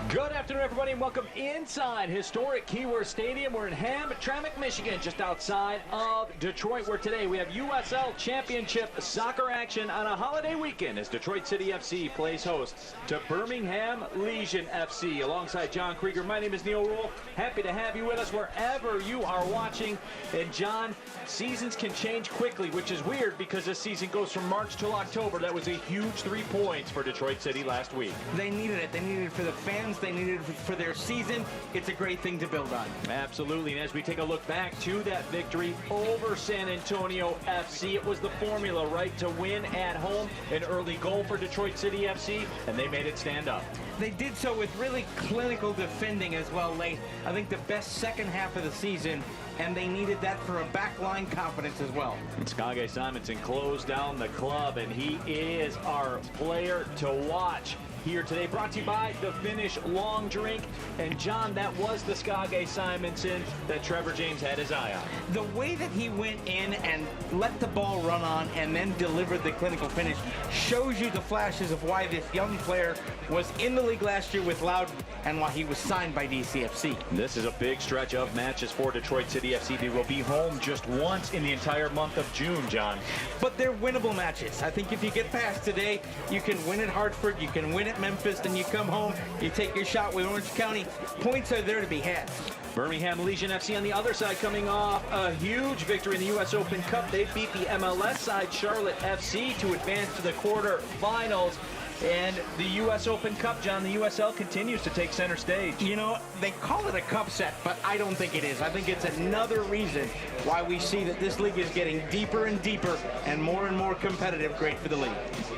Good afternoon, everybody, and welcome inside historic Keyworth Stadium. We're in Hamtramck, Michigan, just outside of Detroit, where today we have USL Championship soccer action on a holiday weekend as Detroit City FC plays host to Birmingham Legion FC. Alongside John Krieger, my name is Neil Rule. Happy to have you with us wherever you are watching. And John, seasons can change quickly, which is weird because this season goes from March till October. That was a huge 3 points for Detroit City last week. They needed it. They needed it for the fans. They needed it for their season. It's a great thing to build on. Absolutely, and as we take a look back to that victory over San Antonio FC, it was the formula, right, to win at home. An early goal for Detroit City FC, and they made it stand up. They did so with really clinical defending as well late. I think the best second half of the season, and they needed that for a backline confidence as well. And Skage Simonson closed down the club, and he is our player to watch here today. Brought to you by the Finnish Long Drink. And John, that was the Skage Simonson that Trevor James had his eye on. The way that he went in and let the ball run on and then delivered the clinical finish shows you the flashes of why this young player was in the league last year with Loud and why he was signed by DCFC. This is a big stretch of matches for Detroit City FC. They will be home just once in the entire month of June, John. But they're winnable matches. I think if you get past today, you can win at Hartford, you can win at Memphis, then you come home, you take your shot with Orange County. Points are there to be had. Birmingham Legion FC on the other side coming off a huge victory in the U.S. Open Cup. They beat the MLS side Charlotte FC to advance to the quarterfinals. And the U.S. Open Cup, John, the USL continues to take center stage. You know, they call it a cup set, but I don't think it is. I think it's another reason why we see that this league is getting deeper and deeper and more competitive. Great for the league.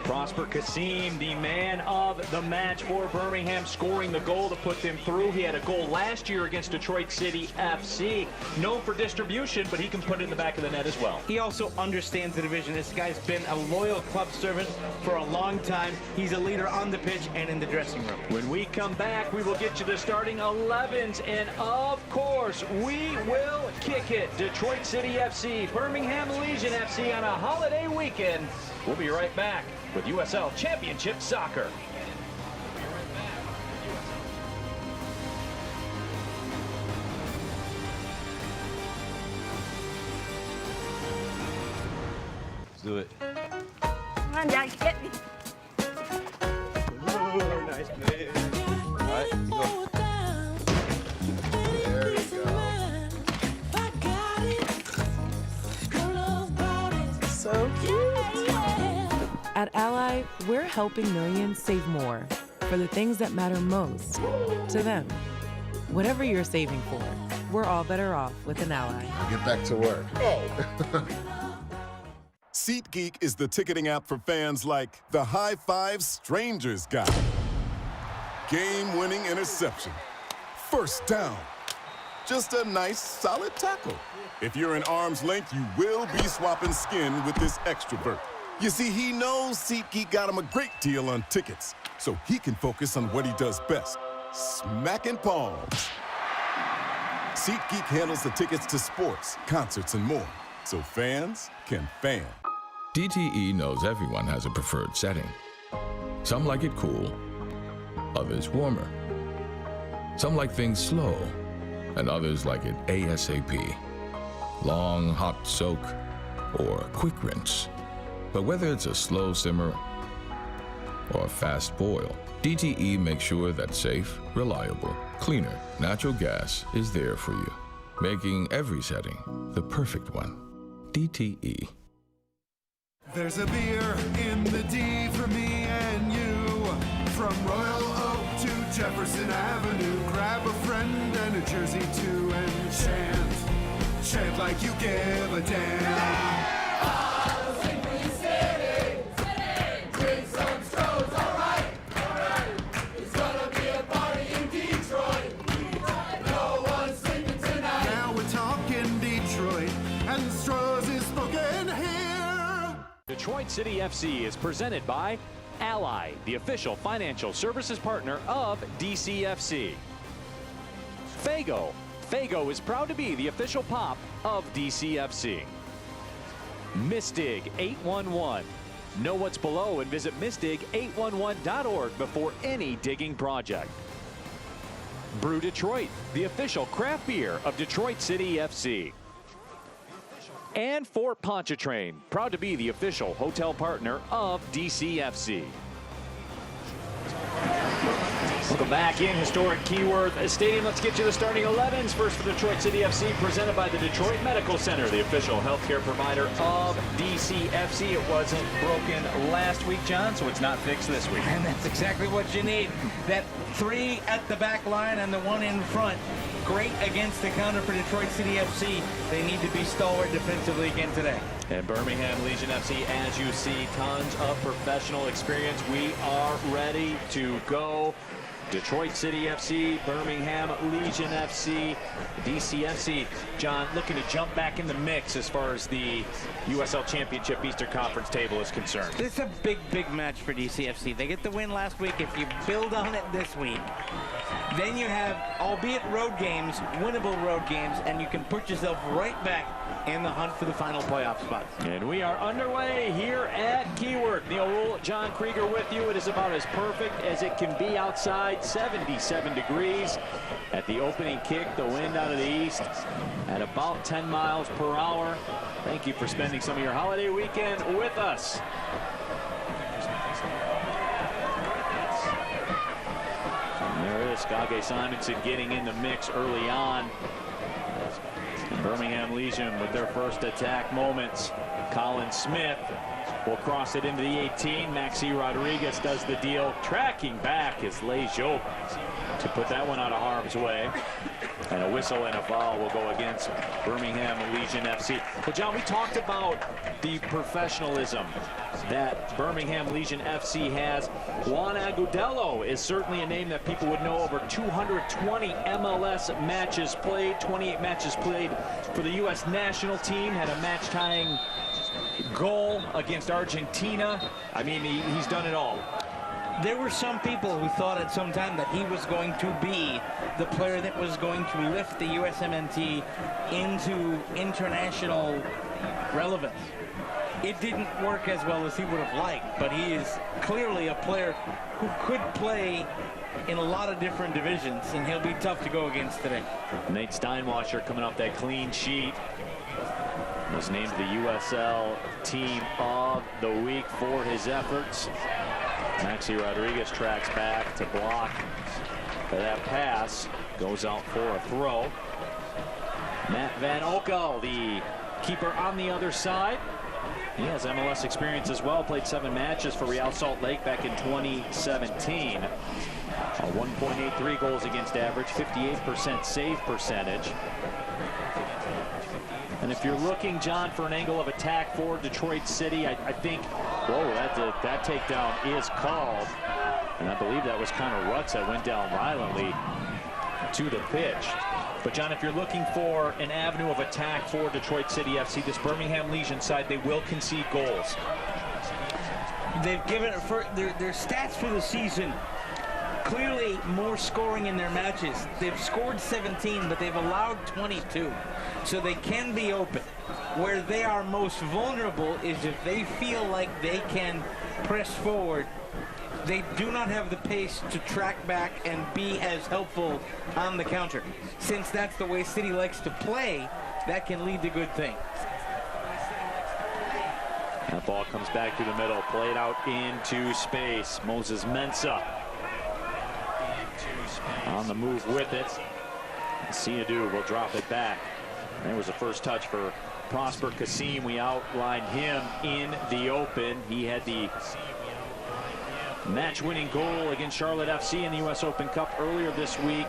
Prosper Kasim, the man of the match for Birmingham, scoring the goal to put them through. He had a goal last year against Detroit City FC. Known for distribution, but he can put it in the back of the net as well. He also understands the division. This guy's been a loyal club servant for a long time. He's a leader on the pitch and in the dressing room. When we come back, we will get you the starting 11s, and of course, we will kick it. Detroit City FC, Birmingham Legion FC on a holiday weekend. We'll be right back with USL Championship Soccer. Let's do it. Come on, Dad, get me. Oh, nice play. All right, you go. There you go. So cute. At Ally, we're helping millions save more for the things that matter most to them. Whatever you're saving for, we're all better off with an Ally. Get back to work. SeatGeek is the ticketing app for fans like the high five strangers got. Game-winning interception. First down. Just a nice, solid tackle. If you're in arm's length, you will be swapping skin with this extrovert. You see, he knows SeatGeek got him a great deal on tickets, so he can focus on what he does best, smacking palms. SeatGeek handles the tickets to sports, concerts, and more, so fans can fan. DTE knows everyone has a preferred setting. Some like it cool, others warmer. Some like things slow, and others like it ASAP. Long, hot soak, or quick rinse. But whether it's a slow simmer or a fast boil, DTE makes sure that safe, reliable, cleaner natural gas is there for you, making every setting the perfect one. DTE. There's a beer in the D for me and you. From Royal Oak to Jefferson Avenue. Grab a friend and a jersey too and chant. Chant like you give a damn. Now we're talking Detroit, and Stroh's is spoken here. Detroit City FC is presented by Ally, the official financial services partner of DCFC. Fago. Fago is proud to be the official pop of DCFC. Misdig 811. Know what's below and visit misdig811.org before any digging project. Brew Detroit, the official craft beer of Detroit City FC. And Fort Pontchartrain, proud to be the official hotel partner of DCFC. Welcome back in historic Keyworth Stadium. Let's get you the starting 11s. First for Detroit City FC, presented by the Detroit Medical Center, the official healthcare provider of DCFC. It wasn't broken last week, John, so it's not fixed this week. And that's exactly what you need. That 3 at the back line and the 1 in front. Great against the counter for Detroit City FC. They need to be stalwart defensively again today. And Birmingham Legion FC, as you see, tons of professional experience. We are ready to go. Detroit City FC, Birmingham Legion FC, DCFC. John, looking to jump back in the mix as far as the USL Championship Eastern Conference table is concerned. This is a big, big match for DCFC. They get the win last week. If you build on it this week, then you have, albeit road games, winnable road games, and you can put yourself right back in the hunt for the final playoff spot. And we are underway here at Keyworth. Neil Rule, John Krieger with you. It is about as perfect as it can be outside. 77 degrees at the opening kick. The wind out of the east at about 10 miles per hour. Thank you for spending some of your holiday weekend with us. And there is Gage Simonson getting in the mix early on. Birmingham Legion with their first attack moments. Colin Smith will cross it into the 18. Maxi Rodriguez does the deal. Tracking back is Lejob to put that one out of harm's way. And a whistle and a foul will go against Birmingham Legion FC. Well, John, we talked about the professionalism that Birmingham Legion FC has. Juan Agudelo is certainly a name that people would know. Over 220 MLS matches played, 28 matches played for the U.S. national team. Had a match-tying goal against Argentina. I mean, he's done it all. There were some people who thought at some time that he was going to be the player that was going to lift the USMNT into international relevance. It didn't work as well as he would have liked, but he is clearly a player who could play in a lot of different divisions, and he'll be tough to go against today. Nate Steinwasser coming off that clean sheet. Was named the USL Team of the Week for his efforts. Maxi Rodriguez tracks back to block that pass. Goes out for a throw. Matt Van Okel, the keeper on the other side. He has MLS experience as well. Played 7 matches for Real Salt Lake back in 2017. A 1.83 goals against average, 58% save percentage. And if you're looking, John, for an angle of attack for Detroit City, I think, whoa, that takedown is called. And I believe that was Connor Rutz that went down violently to the pitch. But, John, if you're looking for an avenue of attack for Detroit City FC, this Birmingham Legion side, they will concede goals. They've given for their stats for the season. Clearly more scoring in their matches. They've scored 17, but they've allowed 22. So they can be open. Where they are most vulnerable is if they feel like they can press forward. They do not have the pace to track back and be as helpful on the counter. Since that's the way City likes to play, that can lead to good things. That ball comes back through the middle, played out into space. Moses Mensah on the move with it. Siadu will drop it back. There was the first touch for Prosper Kasim. We outlined him in the open. He had the match-winning goal against Charlotte FC in the U.S. Open Cup earlier this week.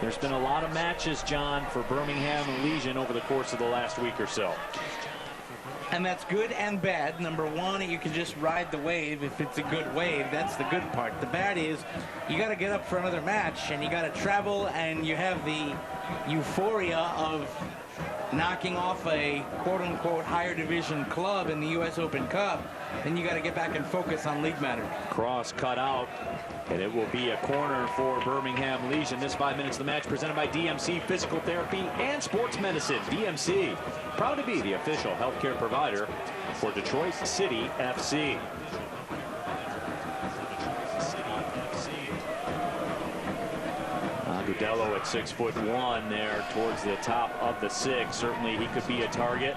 There's been a lot of matches, John, for Birmingham Legion over the course of the last week or so. And that's good and bad. Number one, you can just ride the wave. If it's a good wave, that's the good part. The bad is you got to get up for another match, and you got to travel, and you have the euphoria of knocking off a quote-unquote higher division club in the U.S. Open Cup. Then you got to get back and focus on league matters. Cross cut out, and it will be a corner for Birmingham Legion. This 5 minutes of the match presented by DMC Physical Therapy and Sports Medicine. DMC, proud to be the official healthcare provider for Detroit City FC. Agudelo at 6'1" there towards the top of the 6. Certainly he could be a target.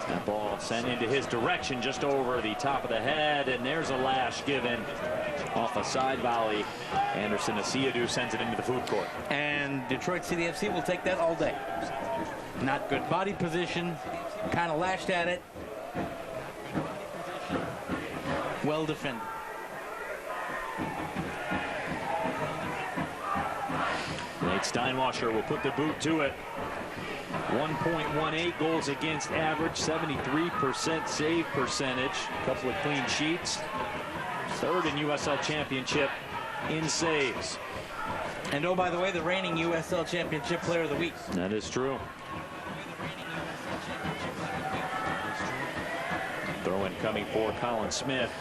That ball sent into his direction just over the top of the head, and there's a lash given off a side volley. Anderson Asiadu sends it into the food court. And Detroit City FC will take that all day. Not good body position, kind of lashed at it. Well defended. Nate Steinwasser will put the boot to it. 1.18 goals against average, 73% save percentage, a couple of clean sheets. Third in USL Championship in saves. And oh, by the way, the reigning USL Championship Player of the Week. That is true. Throw-in coming for Colin Smith.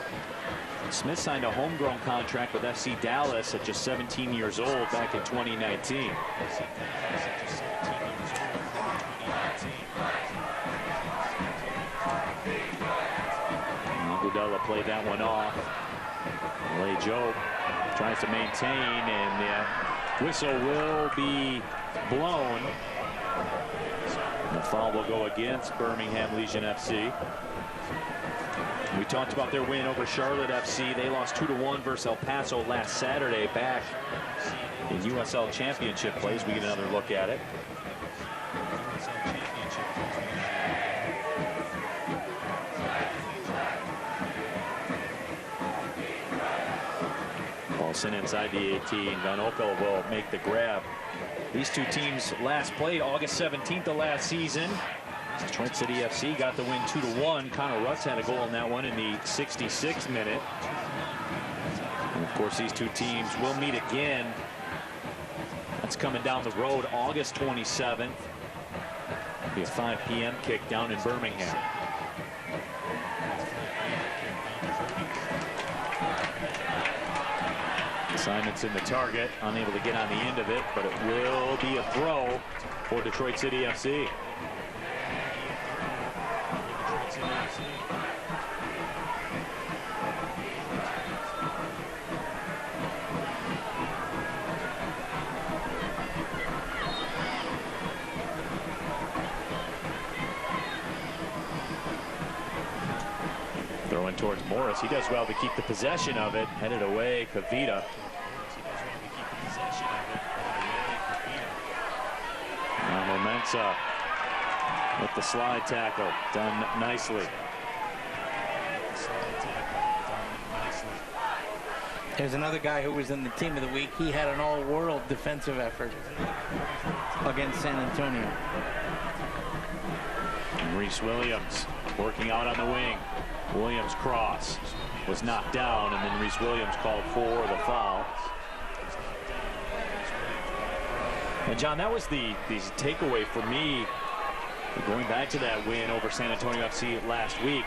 Smith signed a homegrown contract with FC Dallas at just 17 years old back in 2019. Agudelo played that one off. Lay Joe tries to maintain, and the whistle will be blown. The foul will go against Birmingham Legion FC. We talked about their win over Charlotte FC. They lost 2-1 versus El Paso last Saturday back in USL Championship plays. We get another look at it. Ball sent inside the 18. Van Opel will make the grab. These two teams last played August 17th of last season. Detroit City FC got the win 2-1. Connor Rutz had a goal in that one in the 66th minute. And of course, these two teams will meet again. That's coming down the road August 27th. It'll be a 5 p.m. kick down in Birmingham. Simonson the target, unable to get on the end of it, but it will be a throw for Detroit City FC. Throwing towards Morris. He does well to keep the possession of it. Headed away, Kavita. Now Momensa with the slide tackle. Done nicely. There's another guy who was in the team of the week. He had an all-world defensive effort against San Antonio. And Reese Williams working out on the wing. Williams cross was knocked down, and then Reese Williams called for the foul. And John, that was the takeaway for me going back to that win over San Antonio FC last week.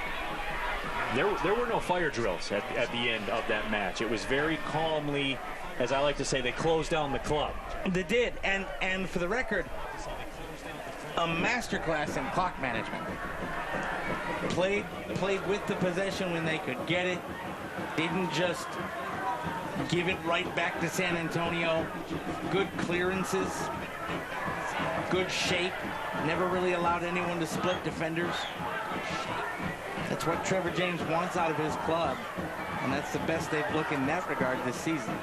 There were no fire drills at the end of that match. It was very calmly, as I like to say, they closed down the club. They did, and for the record, a masterclass in clock management. Played with the possession when they could get it. Didn't just give it right back to San Antonio. Good clearances, good shape. Never really allowed anyone to split defenders. That's what Trevor James wants out of his club, and that's the best they've looked in that regard this season.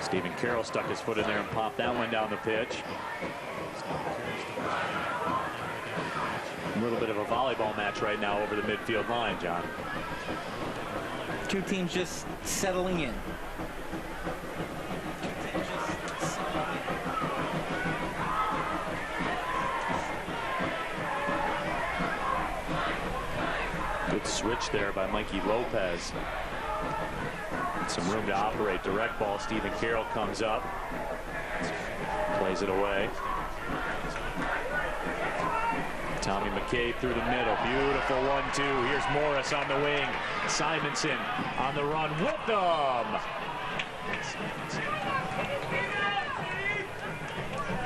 Stephen Carroll stuck his foot in there and popped that one down the pitch. A little bit of a volleyball match right now over the midfield line, John. Two teams just settling in. Good switch there by Mikey Lopez. Some room to operate. Direct ball. Stephen Carroll comes up. Plays it away. Tommy McCabe through the middle. Beautiful 1-2. Here's Morris on the wing. Simonson on the run with them.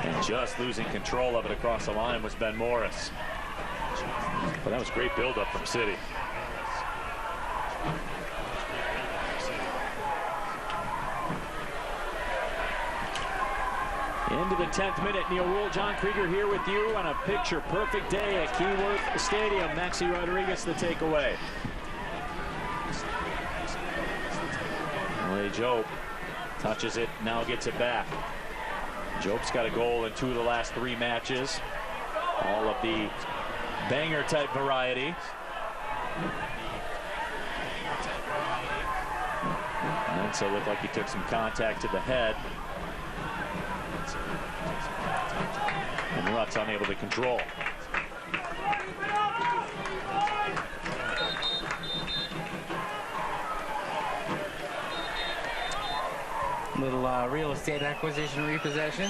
And just losing control of it across the line was Ben Morris. Well, that was great buildup from City. Into the 10th minute, Neil Rule, John Krieger here with you on a picture-perfect day at Keyworth Stadium. Maxi Rodriguez the takeaway. Lee Job touches it, now gets it back. Job's got a goal in 2 of the last 3 matches. All of the banger-type variety. And so it looked like he took some contact to the head. And Rutt's unable to control. Little real estate acquisition repossession.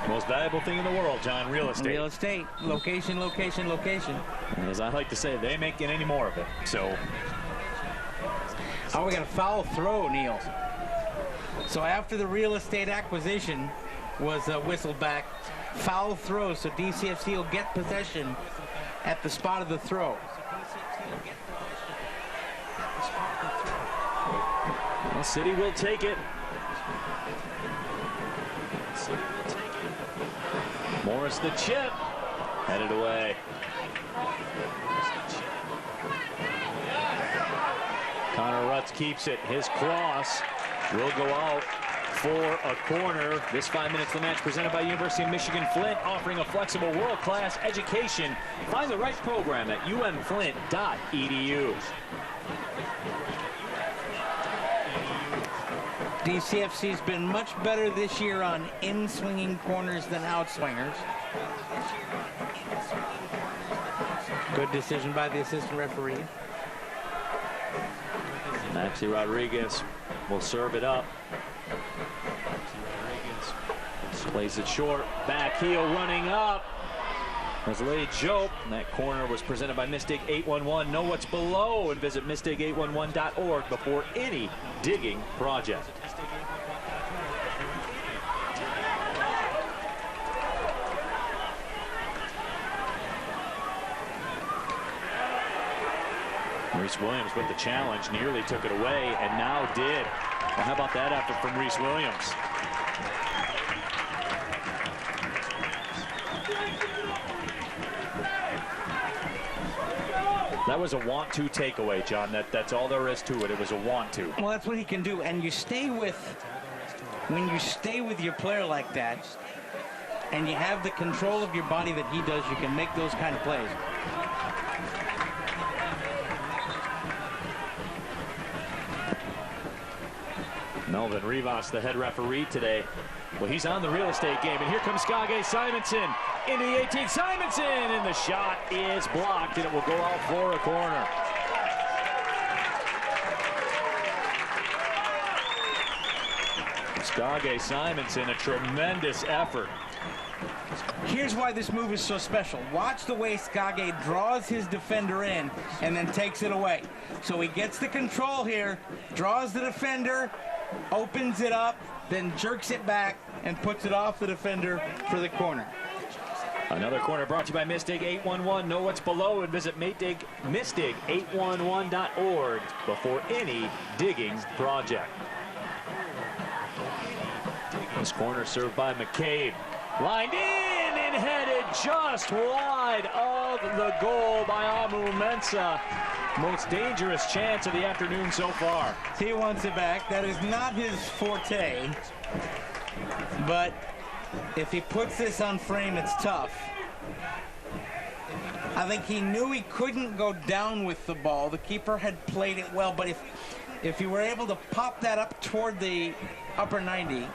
Most valuable thing in the world, John, real estate. Real estate. Location, location, location. And as I like to say, they ain't making any more of it. So. Oh, we got a foul throw, Neil. So after the real estate acquisition was whistled back, foul throw, so DCFC will get possession at the spot of the throw. Well, City will take it. Morris the chip, headed away. Connor Rutz keeps it. His cross will go out for a corner. This 5 minutes of the match presented by University of Michigan Flint, offering a flexible world-class education. Find the right program at umflint.edu. DCFC's been much better this year on in-swinging corners than out-swingers. Good decision by the assistant referee. Maxi Rodriguez will serve it up. Plays it short. Back heel running up. As Lee Job. That corner was presented by Mystic 811. Know what's below and visit mystic811.org before any digging project. Reese Williams with the challenge, nearly took it away, and now did. Well, how about that effort from Reese Williams? That was a want-to takeaway, John. That's all there is to it. It was a want-to. Well, that's what he can do, and you stay with, when you stay with your player like that, and you have the control of your body that he does, you can make those kind of plays. Melvin Rivas, the head referee today. Well, he's on the real estate game, and here comes Skage Simonson into the 18. Simonson, and the shot is blocked, and it will go out for a corner. Skage Simonson, a tremendous effort. Here's why this move is so special. Watch the way Skage draws his defender in and then takes it away. So he gets the control here, draws the defender, opens it up, then jerks it back and puts it off the defender for the corner. Another corner brought to you by Mystic 811. Know what's below and visit mystic811.org before any digging project. This corner served by McCabe. Lined in and headed just wide of the goal by Amu Mensah. Most dangerous chance of the afternoon so far. He wants it back. That is not his forte. But if he puts this on frame, it's tough. I think he knew he couldn't go down with the ball. The keeper had played it well, but if you were able to pop that up toward the upper 90,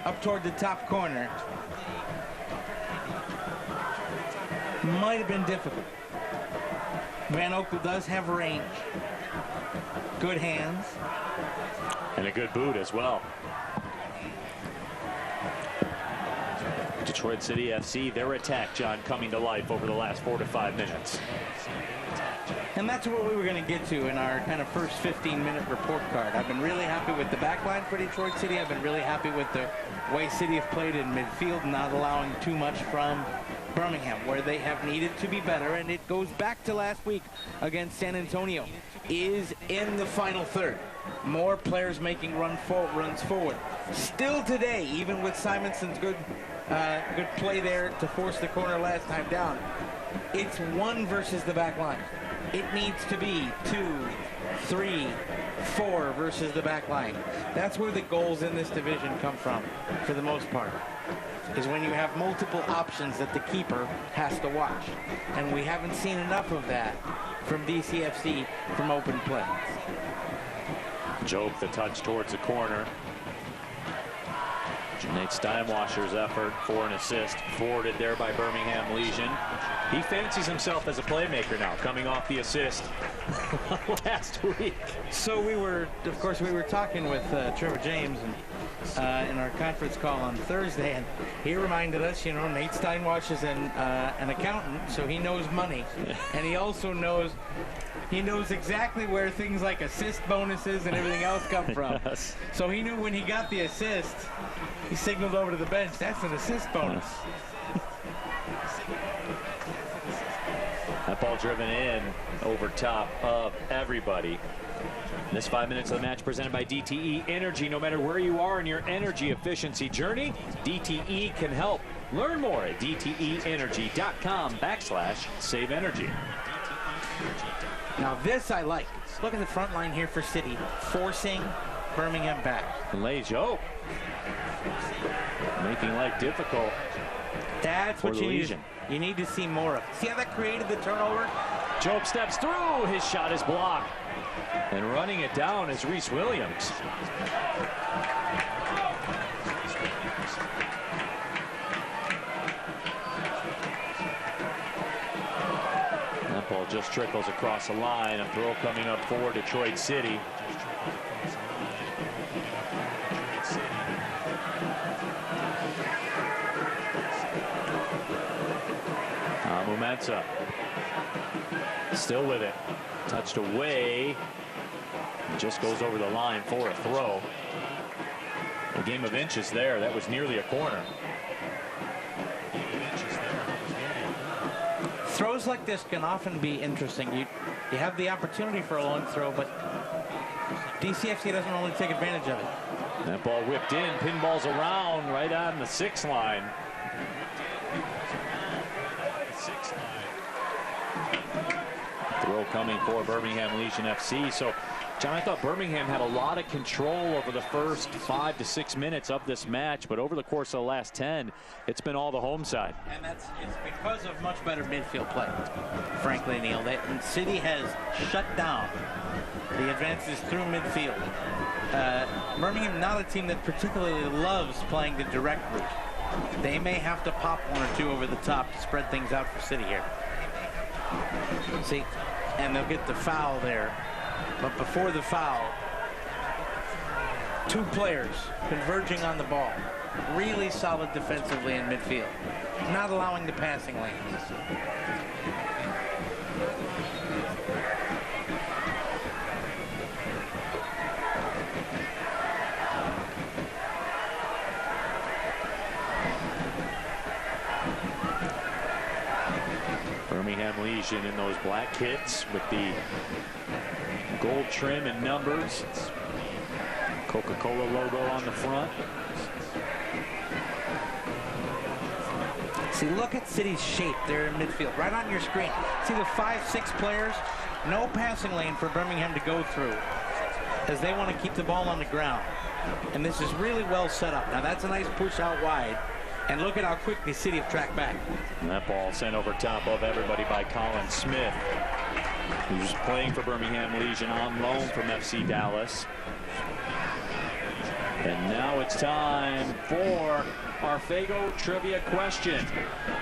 up toward the top corner, might have been difficult. Van Oekel does have range. Good hands. And a good boot as well. Detroit City FC, their attack, John, coming to life over the last 4 to 5 minutes. And that's what we were going to get to in our kind of first 15-minute report card. I've been really happy with the back line for Detroit City. I've been really happy with the way City have played in midfield, not allowing too much from Birmingham, where they have needed to be better. And it goes back to last week against San Antonio, is in the final third. more players making runs forward. Still today, even with Simonson's good play there to force the corner last time down, it's 1 versus the back line. It needs to be 2, 3, 4 versus the back line. That's where the goals in this division come from, for the most part, is when you have multiple options that the keeper has to watch. And we haven't seen enough of that from DCFC from open play. Job the touch towards the corner. Nate Steinwasser's effort for an assist, forwarded there by Birmingham Legion. He fancies himself as a playmaker now, coming off the assist last week. So we were talking with Trevor James in our conference call on Thursday, and he reminded us, you know, Nate Steinwasser's an accountant, so he knows money, and he also knows exactly where things like assist bonuses and everything else come from. Yes. So he knew when he got the assist, he signaled over to the bench, that's an assist bonus. That ball driven in over top of everybody. This 5 minutes of the match presented by DTE Energy. No matter where you are in your energy efficiency journey, DTE can help. Learn more at dteenergy.com/save energy. Now this I like. Look at the front line here for City, forcing Birmingham back. Lejo making life difficult. That's what you need to see more of. See how that created the turnover? Job steps through. His shot is blocked. And running it down is Reese Williams. That ball just trickles across the line. A throw coming up for Detroit City. Mumensa still with it. Touched away. Just goes over the line for a throw. A game of inches there. That was nearly a corner. Throws like this can often be interesting. You have the opportunity for a long throw, but DCFC doesn't only take advantage of it. That ball whipped in, pinballs around right on the 6 line. Throw coming for Birmingham Legion FC. So, John, I thought Birmingham had a lot of control over the first 5 to 6 minutes of this match, but over the course of the last 10, it's been all the home side. And it's because of much better midfield play, frankly, Neil. City has shut down the advances through midfield. Birmingham, not a team that particularly loves playing the direct route. They may have to pop 1 or 2 over the top to spread things out for City here. See, and they'll get the foul there. But before the foul, 2 players converging on the ball. Really solid defensively in midfield. Not allowing the passing lanes. Birmingham Legion in those black kits with the gold trim and numbers. Coca-Cola logo on the front. See, look at City's shape there in midfield, right on your screen. See the 5-6 players? No passing lane for Birmingham to go through, as they want to keep the ball on the ground. And this is really well set up. Now that's a nice push out wide. And look at how quickly City have tracked back. And that ball sent over top of everybody by Colin Smith, who's playing for Birmingham Legion on loan from FC Dallas. And now it's time for our Fago trivia question.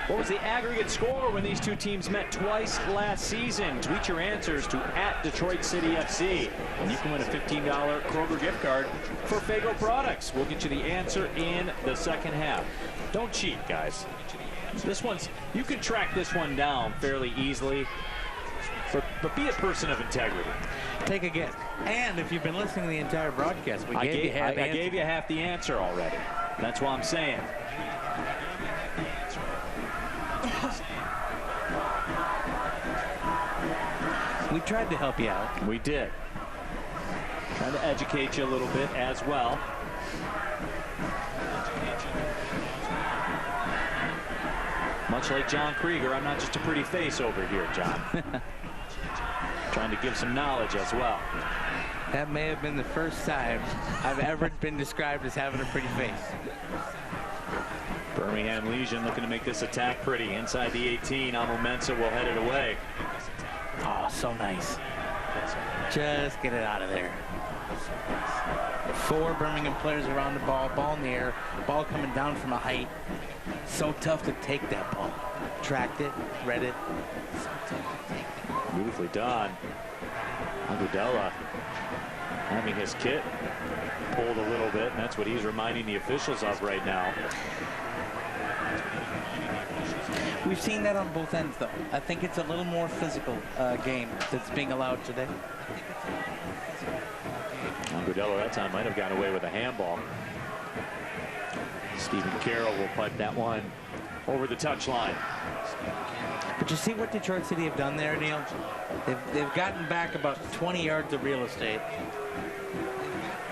What was the aggregate score when these two teams met twice last season? Tweet your answers to @DetroitCityFC, and you can win a $15 Kroger gift card for Fago products. We'll get you the answer in the second half. Don't cheat, guys. This one's, you can track this one down fairly easily, but be a person of integrity. Take a guess. And if you've been listening to the entire broadcast, I gave you half the answer already. That's what I'm saying. We tried to help you out. We did. Trying to educate you a little bit as well. Much like John Krieger, I'm not just a pretty face over here, John. Trying to give some knowledge as well. That may have been the first time I've ever been described as having a pretty face. Birmingham Legion looking to make this attack pretty. Inside the 18, Amo Mensah will head it away. Oh, so nice. Just get it out of there. 4 Birmingham players around the ball, ball in the air, ball coming down from a height. So tough to take that ball. Tracked it, read it. Beautifully done. Agudelo having his kit pulled a little bit, and that's what he's reminding the officials of right now. We've seen that on both ends, though. I think it's a little more physical game that's being allowed today. Agudelo that time might have gotten away with a handball. Stephen Carroll will pipe that one over the touchline. But you see what Detroit City have done there, Neil? They've gotten back about 20 yards of real estate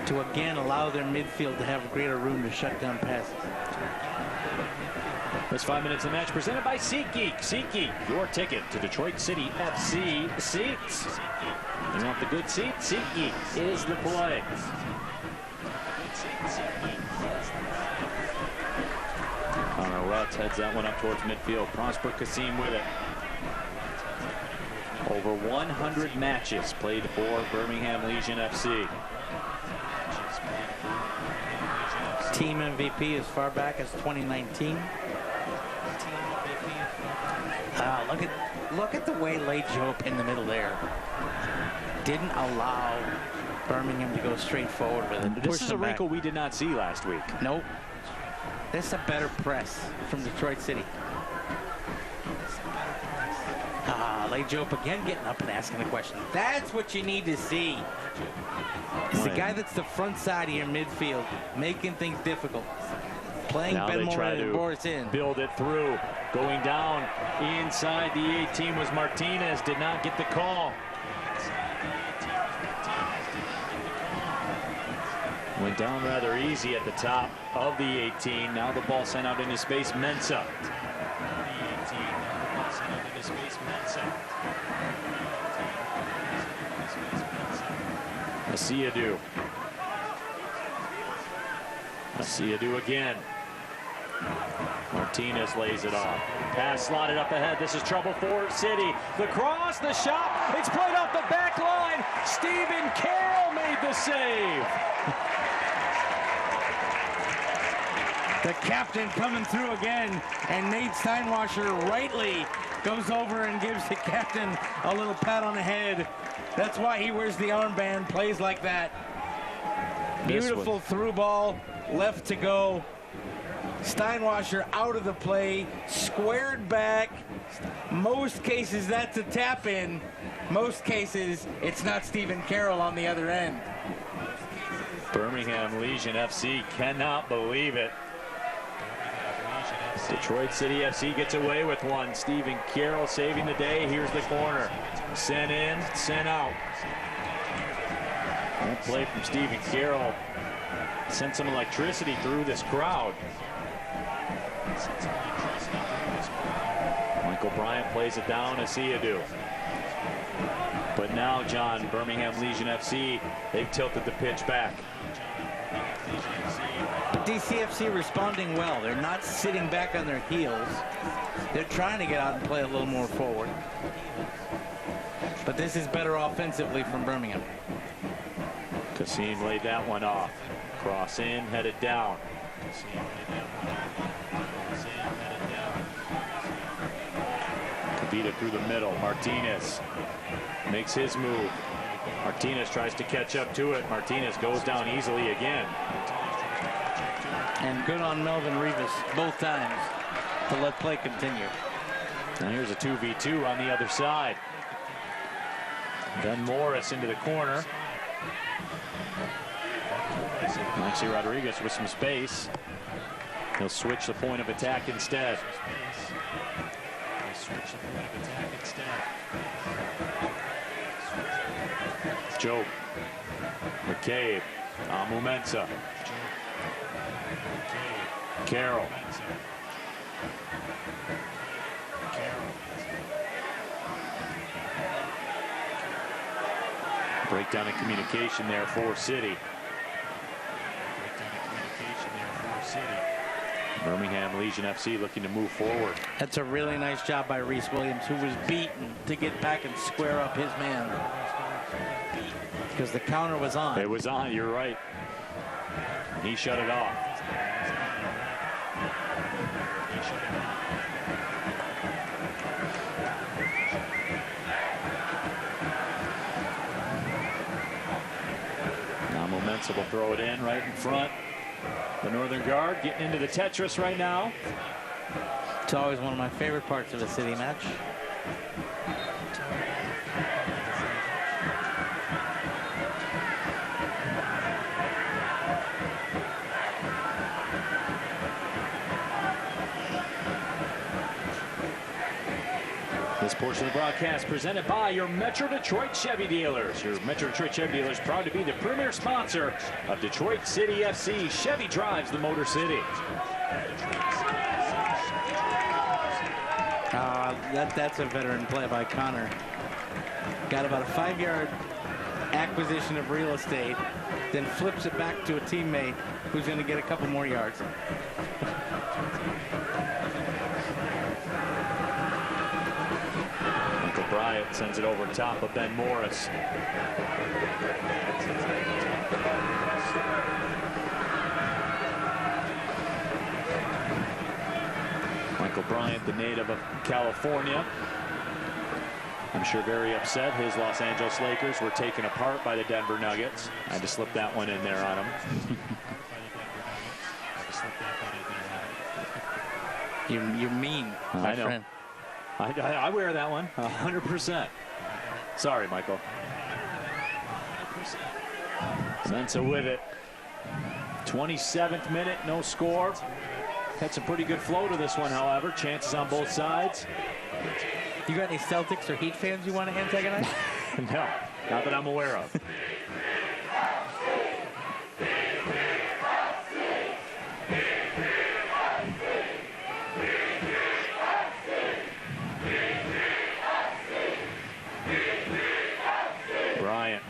to again allow their midfield to have greater room to shut down passes. This 5 minutes of the match presented by SeatGeek. SeatGeek, your ticket to Detroit City FC seats. You want the good seat? SeatGeek is the play. Connor Rutz heads that one up towards midfield. Prosper Kasim with it. Over 100 matches played for Birmingham Legion FC. Team MVP as far back as 2019. Look at the way Joe in the middle there. Didn't allow Birmingham to go straight forward with it. This is a wrinkle we did not see last week. Nope. This is a better press from Detroit City. Joe again getting up and asking the question. That's what you need to see. It's the guy that's the front side of your midfield, making things difficult. Playing now Ben they try Moran and Boris in. Build it through. Going down inside the 18 was Martinez. Did not get the call. Went down rather easy at the top of the 18. Now the ball sent out into space. Mensah. Asiadu again. Martinez lays it off. Pass slotted up ahead. This is trouble for City. The cross, the shot. It's played off the back line. Stephen Carroll made the save. The captain coming through again, and Nate Steinwasser rightly goes over and gives the captain a little pat on the head. That's why he wears the armband, plays like that. Beautiful through ball, left to go. Steinwasser out of the play, squared back. Most cases that's a tap in. Most cases it's not Stephen Carroll on the other end. Birmingham Legion FC cannot believe it. Detroit City FC gets away with one. Stephen Carroll saving the day. Here's the corner. Sent in, sent out. That play from Stephen Carroll sent some electricity through this crowd. Michael Bryant plays it down. Asiadu. But now, John, Birmingham Legion FC, they've tilted the pitch back. DCFC responding well. They're not sitting back on their heels. They're trying to get out and play a little more forward. But this is better offensively from Birmingham. Kasim laid that one off. Cross in, headed down. Kavita through the middle. Martinez makes his move. Martinez tries to catch up to it. Martinez goes down easily again. And good on Melvin Rivas both times to let play continue. Now here's a 2v2 on the other side. Ben Morris into the corner. Maxi Rodriguez with some space. He'll switch the point of attack instead. Joe. McCabe. Amumensa. Carroll. Breakdown in communication there for City. Birmingham Legion FC looking to move forward. That's a really nice job by Reese Williams, who was beaten, to get back and square up his man. Because the counter was on. It was on, you're right. He shut it off. Now Momensa will throw it in right in front. The Northern Guard getting into the Tetris right now. It's always one of my favorite parts of a City match. This portion of the broadcast presented by your Metro Detroit Chevy dealers. Your Metro Detroit Chevy dealers proud to be the premier sponsor of Detroit City FC. Chevy drives the Motor City. That's a veteran play by Connor. Got about a 5-yard acquisition of real estate, then flips it back to a teammate who's going to get a couple more yards. Bryant sends it over top of Ben Morris. Michael Bryant, the native of California. I'm sure very upset. His Los Angeles Lakers were taken apart by the Denver Nuggets. I had to slip that one in there on him. You're mean, my friend. I wear that one 100%. Sorry, Michael. Mensa with it. 27th minute, no score. Had some pretty good flow to this one, however. Chances on both sides. You got any Celtics or Heat fans you want to antagonize? No, not that I'm aware of. Bryant.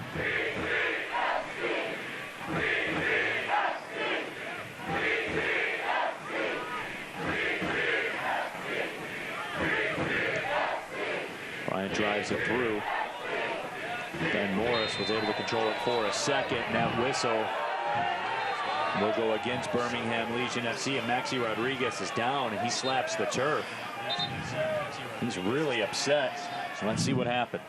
Bryant drives it through. Ben Morris was able to control it for a second. That whistle will go against Birmingham Legion FC, and Maxi Rodriguez is down, and he slaps the turf. He's really upset. So let's see what happened.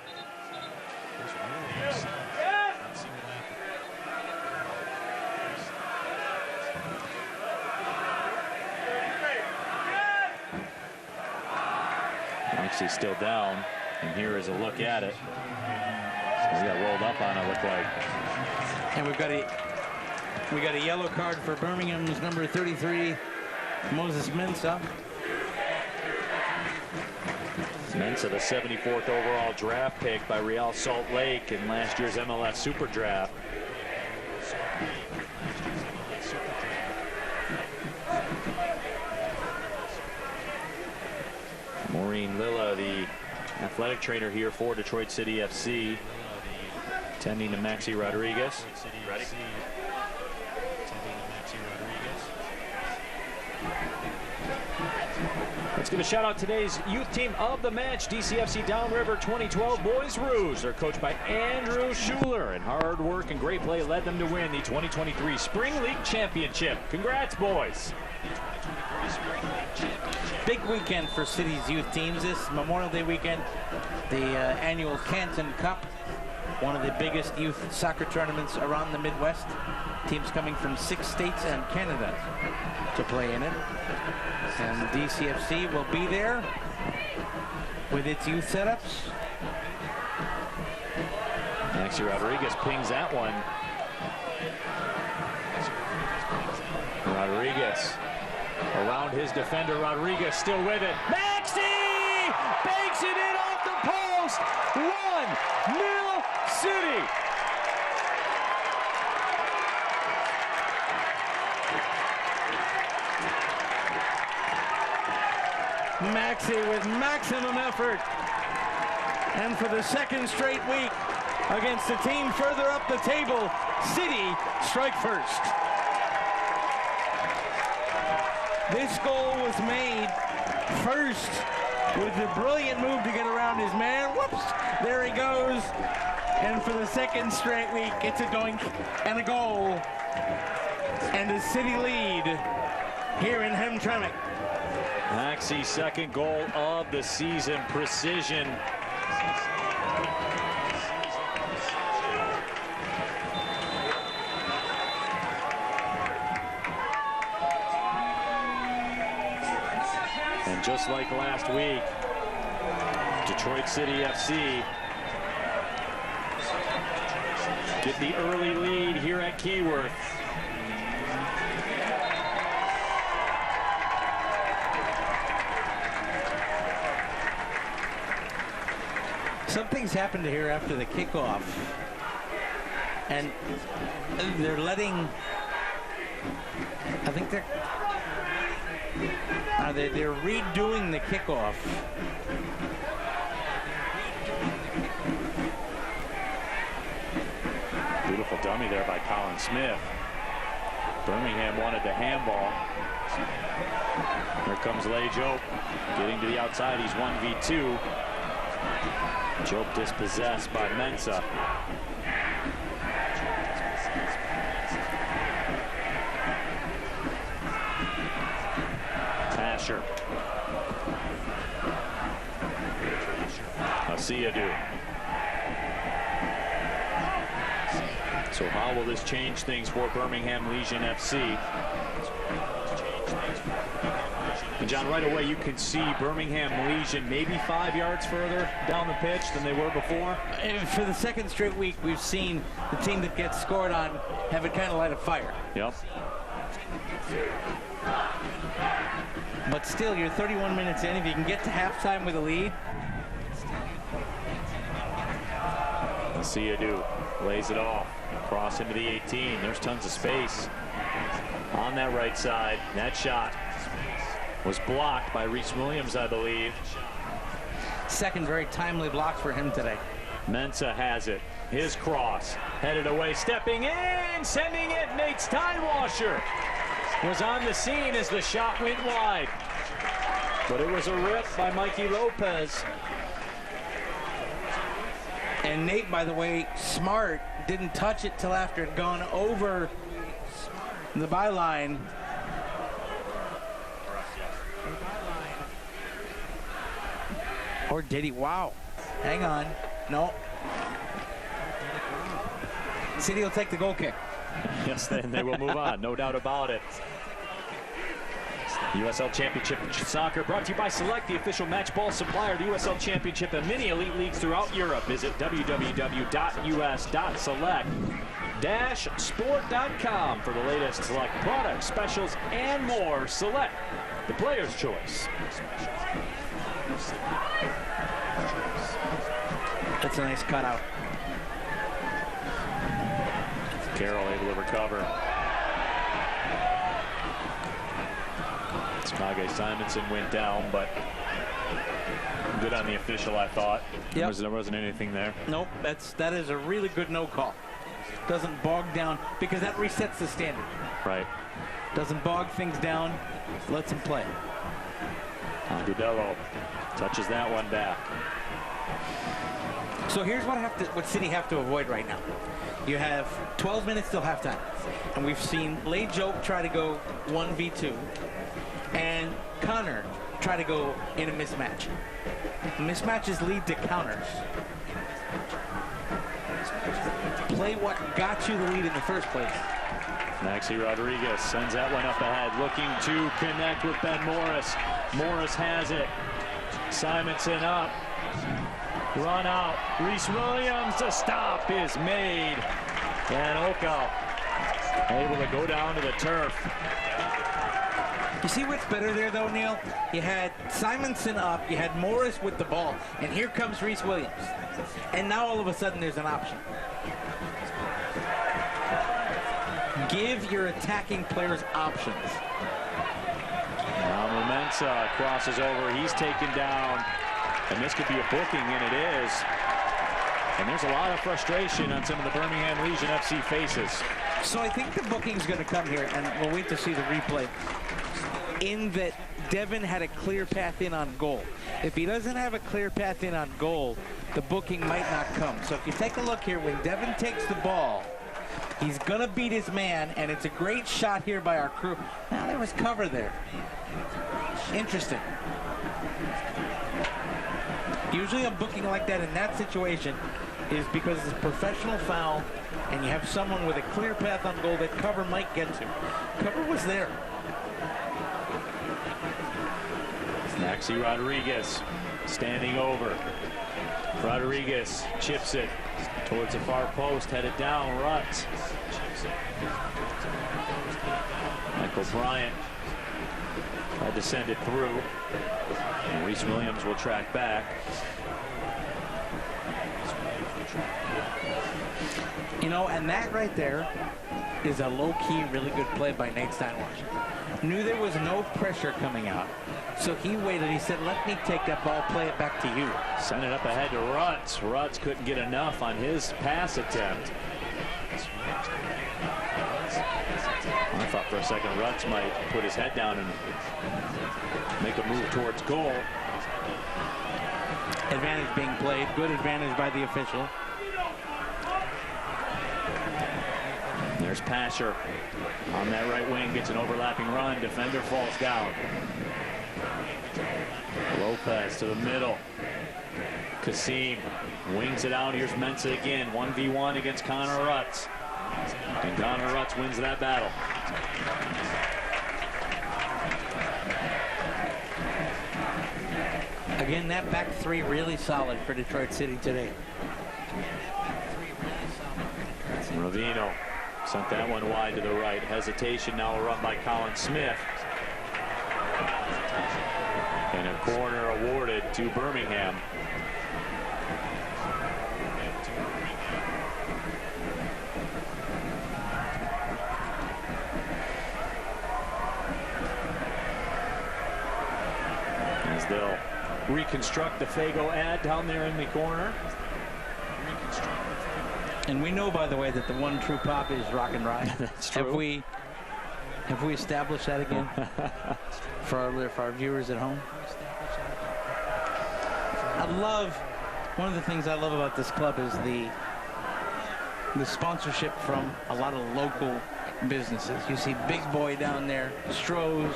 Maxi's still down, and here is a look at it. He got rolled up on it, looked like. And we got a yellow card for Birmingham's number 33, Moses Mensah. Mensah, the 74th overall draft pick by Real Salt Lake in last year's MLS Super Draft. Maureen Lilla, the athletic trainer here for Detroit City FC, tending to Maxi Rodriguez. Ready? Let's give a shout out today's youth team of the match, DCFC Downriver 2012 Boys Rouge. They're coached by Andrew Schuler, and hard work and great play led them to win the 2023 Spring League Championship. Congrats, boys. Big weekend for City's youth teams. This Memorial Day weekend, the annual Canton Cup, one of the biggest youth soccer tournaments around the Midwest. Teams coming from 6 states and Canada to play in it. And DCFC will be there with its youth setups. Maxi Rodriguez pings that one. Rodriguez around his defender. Rodriguez still with it. Maxi banks it in off the post. host, 1 Mill City. Maxey with maximum effort. And for the second straight week against a team further up the table, City strike first. This goal was made first with a brilliant move to get around his man. Whoops, there he goes. And for the second straight week, it's a doink and a goal. And a City lead here in Hamtramck. Maxey's second goal of the season, precision. And just like last week, Detroit City FC get the early lead here at Keyworth. Something's happened here after the kickoff, and they're letting, I think they're redoing the kickoff. Beautiful dummy there by Colin Smith. Birmingham wanted the handball. Here comes Lay Jope getting to the outside. He's 1v2. Jope dispossessed by Mensa. Asher. Asiadu. So how will this change things for Birmingham Legion FC? And John, right away you can see Birmingham Legion maybe 5 yards further down the pitch than they were before. And for the second straight week, we've seen the team that gets scored on have it kind of light a fire. Yep. But still, you're 31 minutes in. If you can get to halftime with a lead. Asiadu lays it off. Cross into the 18. There's tons of space on that right side. That shot was blocked by Reese Williams, I believe. Second very timely block for him today. Mensa has it. His cross headed away, stepping in, sending it. Nate Steinwasher was on the scene as the shot went wide. But it was a rip by Mikey Lopez. And Nate, by the way, smart, didn't touch it till after it had gone over the byline. Or did he? Wow. Hang on. No. City will take the goal kick. Yes, then they will move on, no doubt about it. USL Championship Soccer brought to you by Select, the official match ball supplier of the USL Championship and many elite leagues throughout Europe. Visit www.us.select-sport.com for the latest Select products, specials, and more. Select, the player's choice. That's a nice cutout. Carroll able to recover. Kage Simonson went down, but good on the official, I thought. Yep. There wasn't anything there. Nope, that is a really good no call. Doesn't bog down, because that resets the standard. Right. Doesn't bog things down, lets them play. Agudelo touches that one back. So here's what City have to avoid right now. You have 12 minutes till halftime, and we've seen Lay Jope try to go 1v2. And Connor try to go in a mismatch. Mismatches lead to counters. Play what got you the lead in the first place. Maxi Rodriguez sends that one up ahead, looking to connect with Ben Morris. Morris has it. Simonson up. Run out. Reese Williams, a stop is made. And Oka able to go down to the turf. You see what's better there, though, Neil? You had Simonson up, you had Morris with the ball, and here comes Reese Williams. And now all of a sudden there's an option. Give your attacking players options. Now Momensa crosses over. He's taken down. And this could be a booking, and it is. And there's a lot of frustration on some of the Birmingham Legion FC faces. So I think the booking's going to come here, and we'll wait to see the replay. In that Devin had a clear path in on goal. If he doesn't have a clear path in on goal, the booking might not come. So if you take a look here, when Devin takes the ball, he's going to beat his man, and it's a great shot here by our crew. Now there was cover there. Interesting. Usually a booking like that in that situation is because it's a professional foul and you have someone with a clear path on goal that cover might get to. Cover was there. Maxi Rodriguez standing over. Rodriguez chips it towards the far post, headed down. Rutz. Michael Bryant tried to send it through. And Reese Williams will track back. You know, and that right there is a low-key, really good play by Nate Steinwash. Knew there was no pressure coming out, so he waited. He said, let me take that ball, play it back to you. Send it up ahead to Rutz. Rutz couldn't get enough on his pass attempt. I thought for a second Rutz might put his head down and make a move towards goal. Advantage being played. Good advantage by the official. There's Pasher on that right wing, gets an overlapping run. Defender falls down. Lopez to the middle. Kasim wings it out. Here's Mensah again. 1v1 against Connor Rutz. And Connor Rutz wins that battle. Again, that back three really solid for Detroit City today. Ravino sent that one wide to the right. Hesitation now a run by Colin Smith. And a corner awarded to Birmingham. As they'll reconstruct the Fago ad down there in the corner. And we know, by the way, that the one true pop is rock and ride. That's true. Have we established that again for our viewers at home? One of the things I love about this club is the sponsorship from a lot of local businesses. You see Big Boy down there, Stroh's,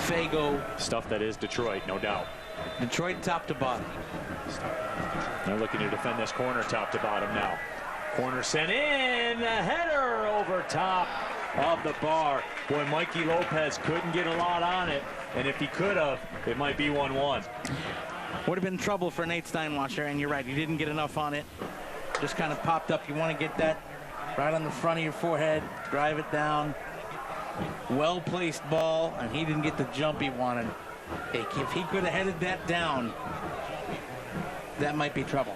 Fago. Stuff that is Detroit, no doubt. Detroit top to bottom. They're looking to defend this corner top to bottom now. Corner sent in, a header over top of the bar. Boy, Mikey Lopez couldn't get a lot on it, and if he could have, it might be 1-1. Would have been trouble for Nate Steinwasser, and you're right, he didn't get enough on it. Just kind of popped up. You want to get that right on the front of your forehead, drive it down. Well-placed ball, and he didn't get the jump he wanted. If he could have headed that down, that might be trouble.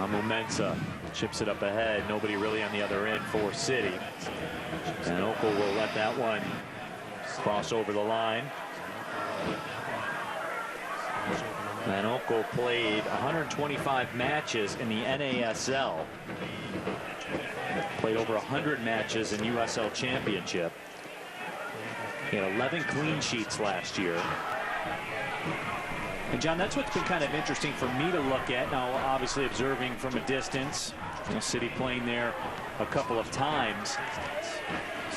Momensa chips it up ahead. Nobody really on the other end for City. And Okel will let that one cross over the line. Van Okel played 125 matches in the NASL. Played over 100 matches in USL Championship. He had 11 clean sheets last year. And John, that's what's been kind of interesting for me to look at now, obviously observing from a distance. City playing there a couple of times.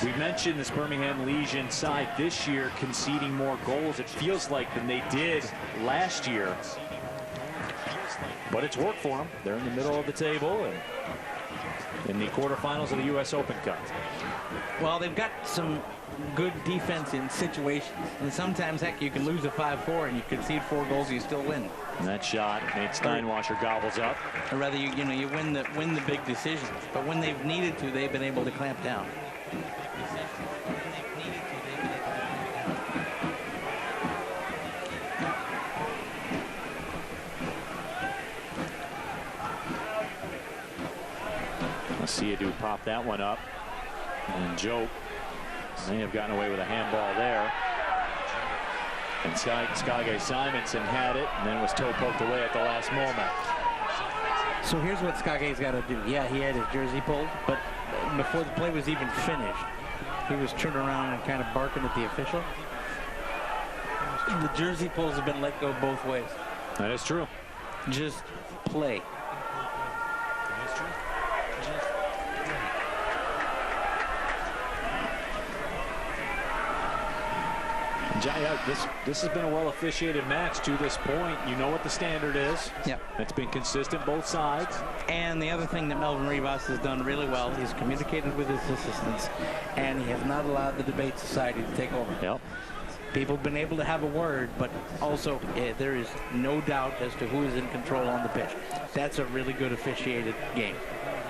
We mentioned this Birmingham Legion side this year conceding more goals, it feels like, than they did last year. But it's worked for them. They're in the middle of the table. And in the quarterfinals of the U.S. Open Cup. Well, they've got some good defense in situations. And sometimes, heck, you can lose a 5-4 and you concede 4 goals and you still win. And that shot, Nate Steinwasser gobbles up. Or rather, you win the big decisions. But when they've needed to, they've been able to clamp down. Siadu popped that one up. And Joe may have gotten away with a handball there. And Skage Simonson had it, and then it was toe poked away at the last moment. So here's what Skage's got to do. Yeah, he had his jersey pulled, but before the play was even finished, he was turning around and kind of barking at the official. The jersey pulls have been let go both ways. That is true. Just play. This has been a well officiated match to this point. You know what the standard is. Yep. It's been consistent both sides. And the other thing that Melvin Rivas has done really well, he's communicated with his assistants, and he has not allowed the debate society to take over. Yep. People have been able to have a word, but also there is no doubt as to who is in control on the pitch. That's a really good officiated game.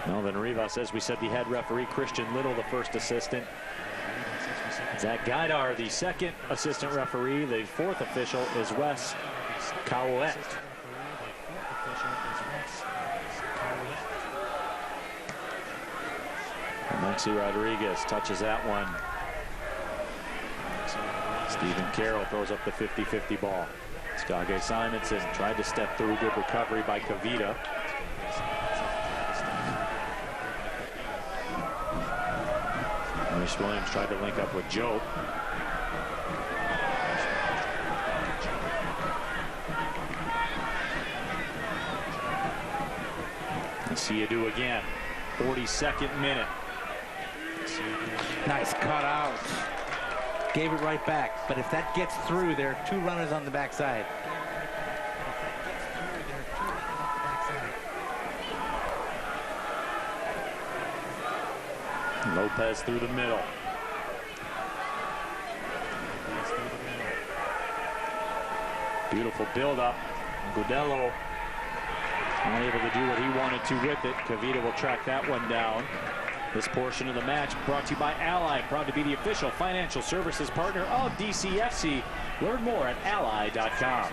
Melvin Rivas, as we said, the head referee. Christian Little, the first assistant. Zach Gaidar, the second assistant referee. The fourth official is Wes Cowett. Maxi Rodriguez touches that one. Stephen Carroll throws up the 50-50 ball. Skage Simonson tried to step through. Good recovery by Kavita. Rich Williams tried to link up with Joe. And Siadu again. 42nd minute. Nice cut out. Gave it right back. But if that gets through, there are 2 runners on the backside. Lopez through the middle. Beautiful build-up. Godello not able to do what he wanted to with it. Kavita will track that one down. This portion of the match brought to you by Ally, proud to be the official financial services partner of DCFC. Learn more at ally.com.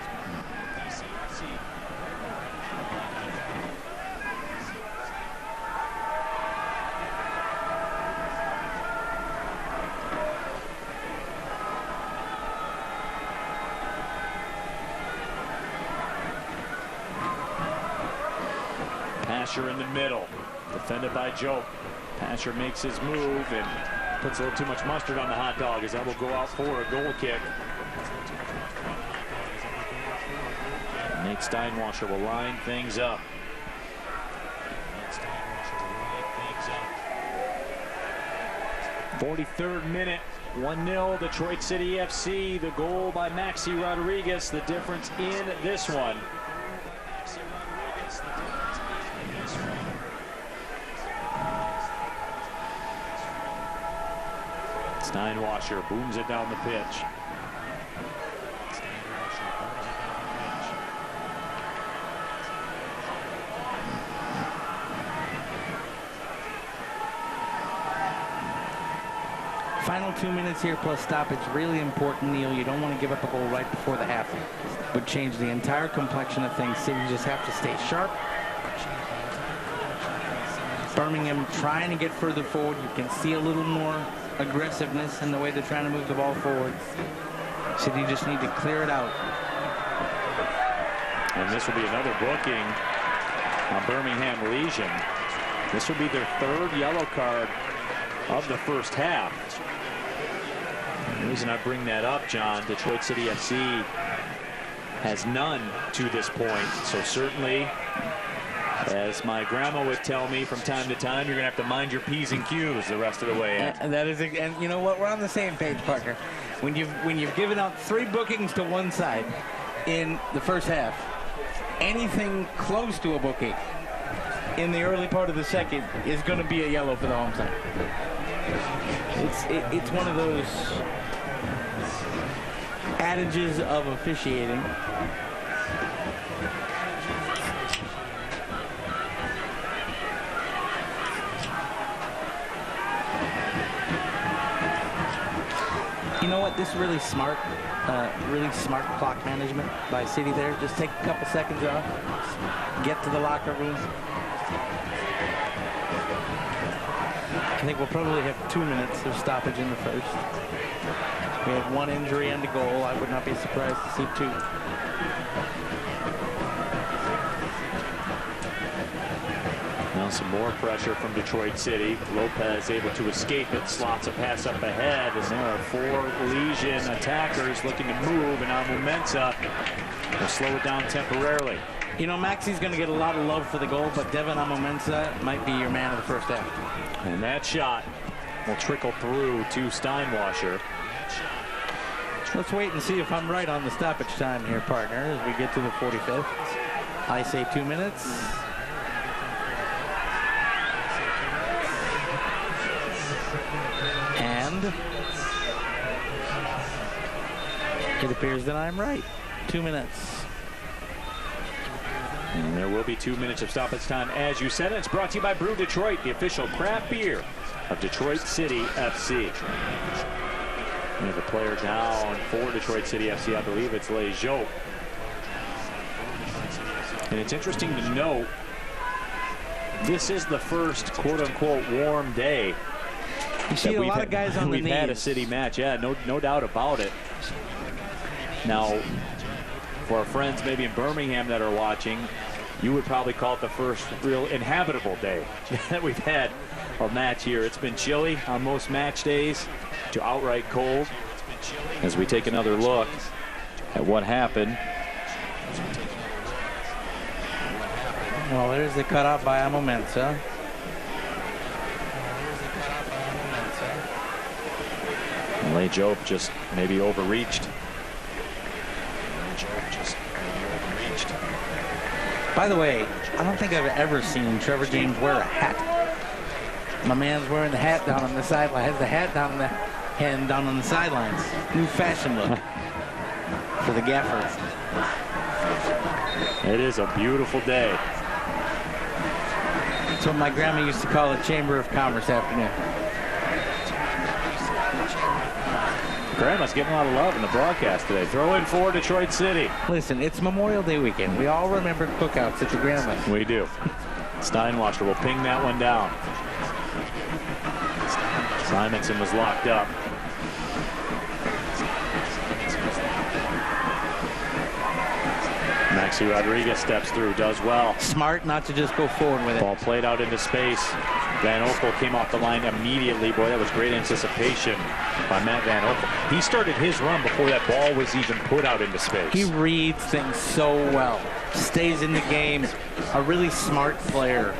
Pasher in the middle, defended by Joe. Pasher makes his move and puts a little too much mustard on the hot dog as that will go out for a goal kick. Nate Steinwasser will line things up. 43rd minute, 1-0 Detroit City FC. The goal by Maxi Rodriguez, the difference in this one. Steinwasser booms it down the pitch. Final 2 minutes here plus stoppage. Really important, Neil. You don't want to give up a goal right before the half. Would change the entire complexion of things. City just have to stay sharp. Birmingham trying to get further forward. You can see a little more aggressiveness in the way they're trying to move the ball forward. City just need to clear it out. And this will be another booking on Birmingham Legion. This will be their 3rd yellow card of the first half. The reason I bring that up, John, Detroit City FC has none to this point. So certainly, as my grandma would tell me from time to time, you're going to have to mind your P's and Q's the rest of the way. And that is, and you know what? We're on the same page, partner. When you've given out 3 bookings to one side in the first half, anything close to a booking in the early part of the second is going to be a yellow for the home side. It's one of those adages of officiating. You know what? This is really smart clock management by City there. Just take a couple seconds off, get to the locker room. I think we'll probably have 2 minutes of stoppage in the first. We had 1 injury and a goal. I would not be surprised to see 2. Now some more pressure from Detroit City. Lopez able to escape it, slots a pass up ahead, and there are 4 Legion attackers looking to move, and now Momensa will slow it down temporarily. You know, Maxi's going to get a lot of love for the goal, but Devin Amomensa might be your man of the first half. And that shot will trickle through to Steinwasser. Let's wait and see if I'm right on the stoppage time here, partner, as we get to the 45th. I say 2 minutes. And it appears that I'm right. 2 minutes. And there will be 2 minutes of stoppage time, as you said. It's brought to you by Brew Detroit, the official craft beer of Detroit City FC. We have a player down for Detroit City FC. I believe it's Lejeune. And it's interesting to note, this is the first quote-unquote warm day. You see a lot of guys on the knees. We've had a City match, yeah, no doubt about it. Now, for our friends maybe in Birmingham that are watching, you would probably call it the first real inhabitable day that we've had a match here. It's been chilly on most match days to outright cold. As we take another look at what happened. Well, there's the cutoff by Amomensa. Lejeune just maybe overreached. By the way, I don't think I've ever seen Trevor James wear a hat. My man's wearing the hat down on the sideline. Has the hat down on the hand down on the sidelines. New fashion look for the gaffer. It is a beautiful day. That's what my grandma used to call a Chamber of Commerce afternoon. Grandma's getting a lot of love in the broadcast today. Throw in for Detroit City. Listen, it's Memorial Day weekend. We all remember cookouts at the grandma's. We do. Steinwasser will ping that one down. Simonson was locked up. Maxi Rodriguez steps through, does well. Smart not to just go forward with it. Ball played out into space. Van Oekel came off the line immediately. Boy, that was great anticipation by Matt Van Oekel. He started his run before that ball was even put out into space. He reads things so well. Stays in the game. A really smart player,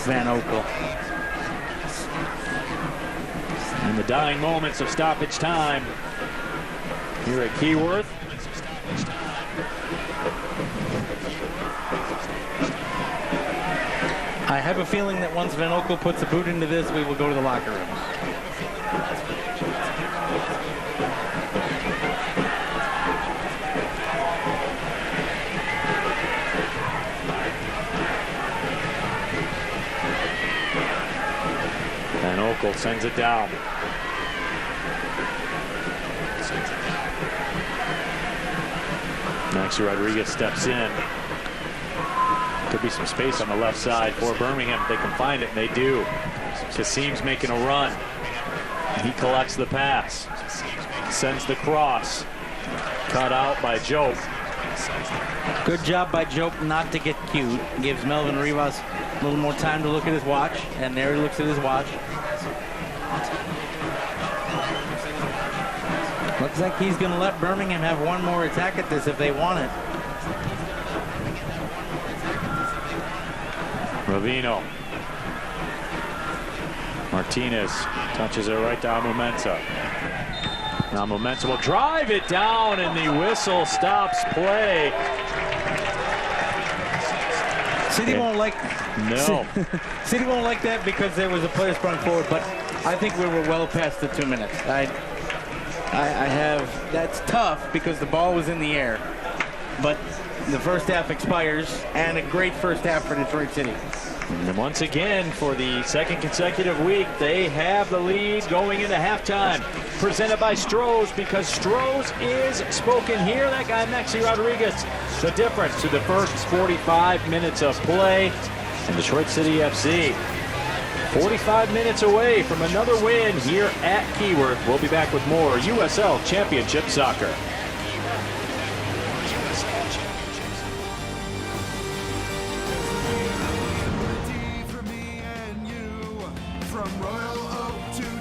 Van Oekel. In the dying moments of stoppage time here at Keyworth. I have a feeling that once Van Oekel puts a boot into this, we will go to the locker room. Van Oekel sends it down. Maxi Rodriguez steps in. Could be some space on the left side for Birmingham if they can find it, and they do. Kassim's making a run. He collects the pass. Sends the cross. Cut out by Jope. Good job by Jope not to get cute. Gives Melvin Rivas a little more time to look at his watch, and there he looks at his watch. Looks like he's going to let Birmingham have one more attack at this if they want it. Ravino. Martinez touches it right down Momensa. Now Momensa will drive it down, and the whistle stops play. City won't like No. City won't like that because there was a player sprung forward, but I think we were well past the 2 minutes. I have, that's tough because the ball was in the air, but the first half expires, and a great first half for Detroit City. And once again, for the second consecutive week, they have the lead going into halftime. Presented by Stroh's, because Stroh's is spoken here. That guy, Maxi Rodriguez, the difference to the first 45 minutes of play. And Detroit City FC, 45 minutes away from another win here at Keyworth. We'll be back with more USL Championship Soccer.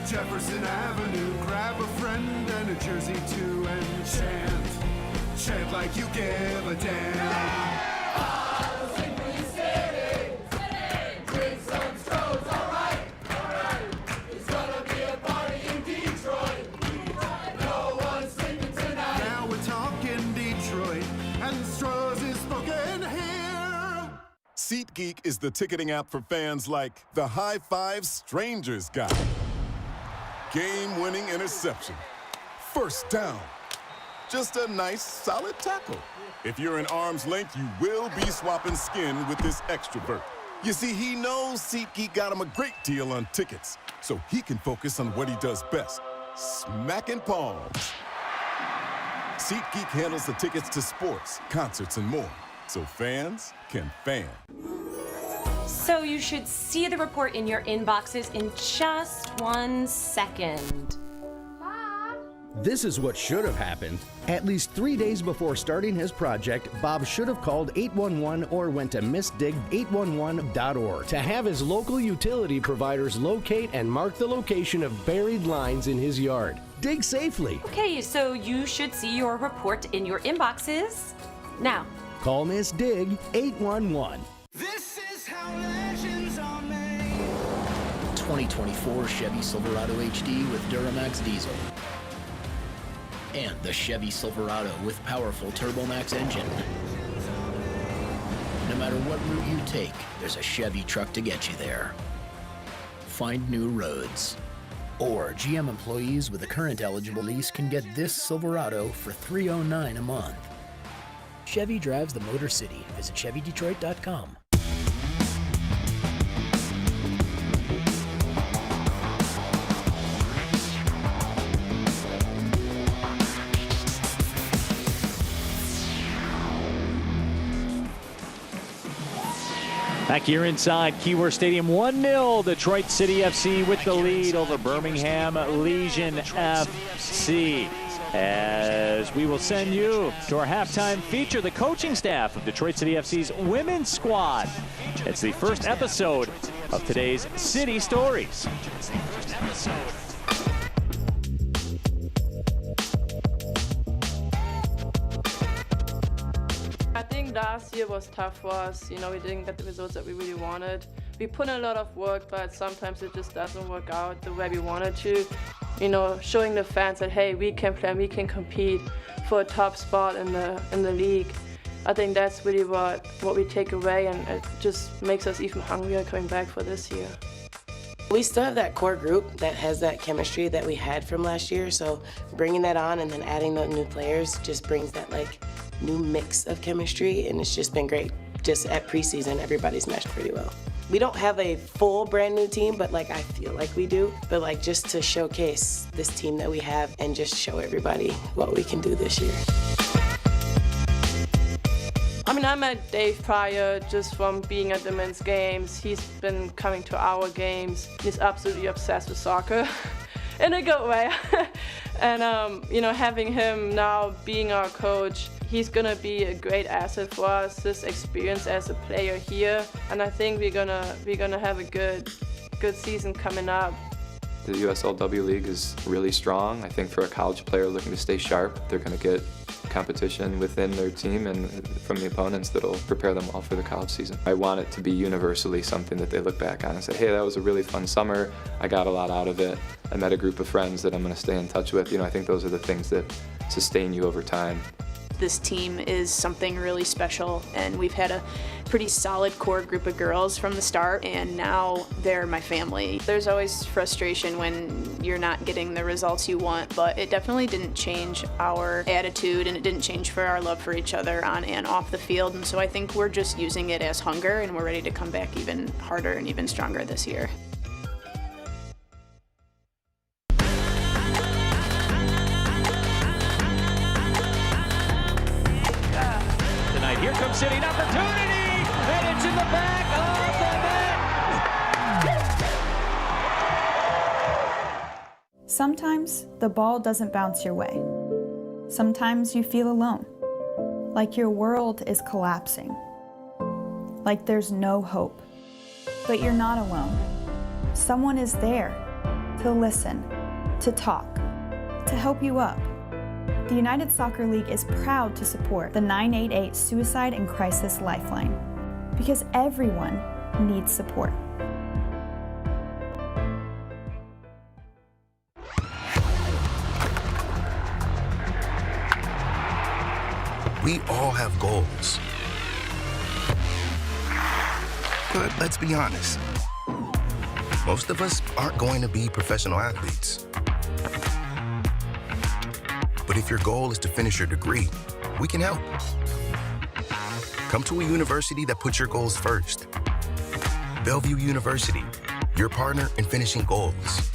Jefferson Avenue, grab a friend and a jersey too, and chant like you give a damn. Now we're talking Detroit, and Stroh's is spoken here. SeatGeek is the ticketing app for fans like the High Five Strangers guy. Game-winning interception. First down. Just a nice, solid tackle. If you're in arm's length, you will be swapping skin with this extrovert. You see, he knows SeatGeek got him a great deal on tickets, so he can focus on what he does best, smacking palms. SeatGeek handles the tickets to sports, concerts, and more, so fans can fan. So you should see the report in your inboxes in just 1 second. This is what should have happened. At least 3 days before starting his project, Bob should have called 811 or went to missdig811.org to have his local utility providers locate and mark the location of buried lines in his yard. Dig safely. Okay, so you should see your report in your inboxes now. Call Miss Dig 811. This is how legends are made. 2024 Chevy Silverado HD with Duramax diesel. And the Chevy Silverado with powerful TurboMax engine. No matter what route you take, there's a Chevy truck to get you there. Find new roads. Or GM employees with a current eligible lease can get this Silverado for $309 a month. Chevy drives the Motor City. Visit ChevyDetroit.com. Back here inside Keyworth Stadium, 1-0, Detroit City FC with the lead over Birmingham Legion FC. As we will send you to our halftime feature, the coaching staff of Detroit City FC's women's squad. It's the first episode of today's City Stories. I think last year was tough for us. You know, we didn't get the results that we really wanted. We put in a lot of work, but sometimes it just doesn't work out the way we wanted to. You know, showing the fans that, hey, we can play, we can compete for a top spot in the league. I think that's really what we take away, and it just makes us even hungrier coming back for this year. We still have that core group that has that chemistry that we had from last year, so bringing that on and then adding the new players just brings that like new mix of chemistry, and it's just been great. Just at preseason, everybody's meshed pretty well. We don't have a full brand new team, but like I feel like we do. But like just to showcase this team that we have and just show everybody what we can do this year. I mean, I met Dave prior just from being at the men's games. He's been coming to our games. He's absolutely obsessed with soccer in a good way. And, you know, having him now being our coach, he's gonna be a great asset for us, his experience as a player here. And I think we're gonna have a good season coming up. The USLW League is really strong. I think for a college player looking to stay sharp, they're gonna get competition within their team and from the opponents that'll prepare them well for the college season. I want it to be universally something that they look back on and say, hey, that was a really fun summer. I got a lot out of it. I met a group of friends that I'm going to stay in touch with. You know, I think those are the things that sustain you over time. this team is something really special, and we've had a pretty solid core group of girls from the start, and now they're my family. There's always frustration when you're not getting the results you want, but it definitely didn't change our attitude, and it didn't change for our love for each other on and off the field, and so I think we're just using it as hunger, and we're ready to come back even harder and even stronger this year. Tonight, here comes City, an opportunity, and it's in the back of the net. Sometimes the ball doesn't bounce your way. Sometimes you feel alone, like your world is collapsing, like there's no hope. But you're not alone. Someone is there to listen, to talk, to help you up. The United Soccer League is proud to support the 988 Suicide and Crisis Lifeline, because everyone needs support. We all have goals. But let's be honest, most of us aren't going to be professional athletes. But if your goal is to finish your degree, we can help. Come to a university that puts your goals first. Bellevue University, your partner in finishing goals.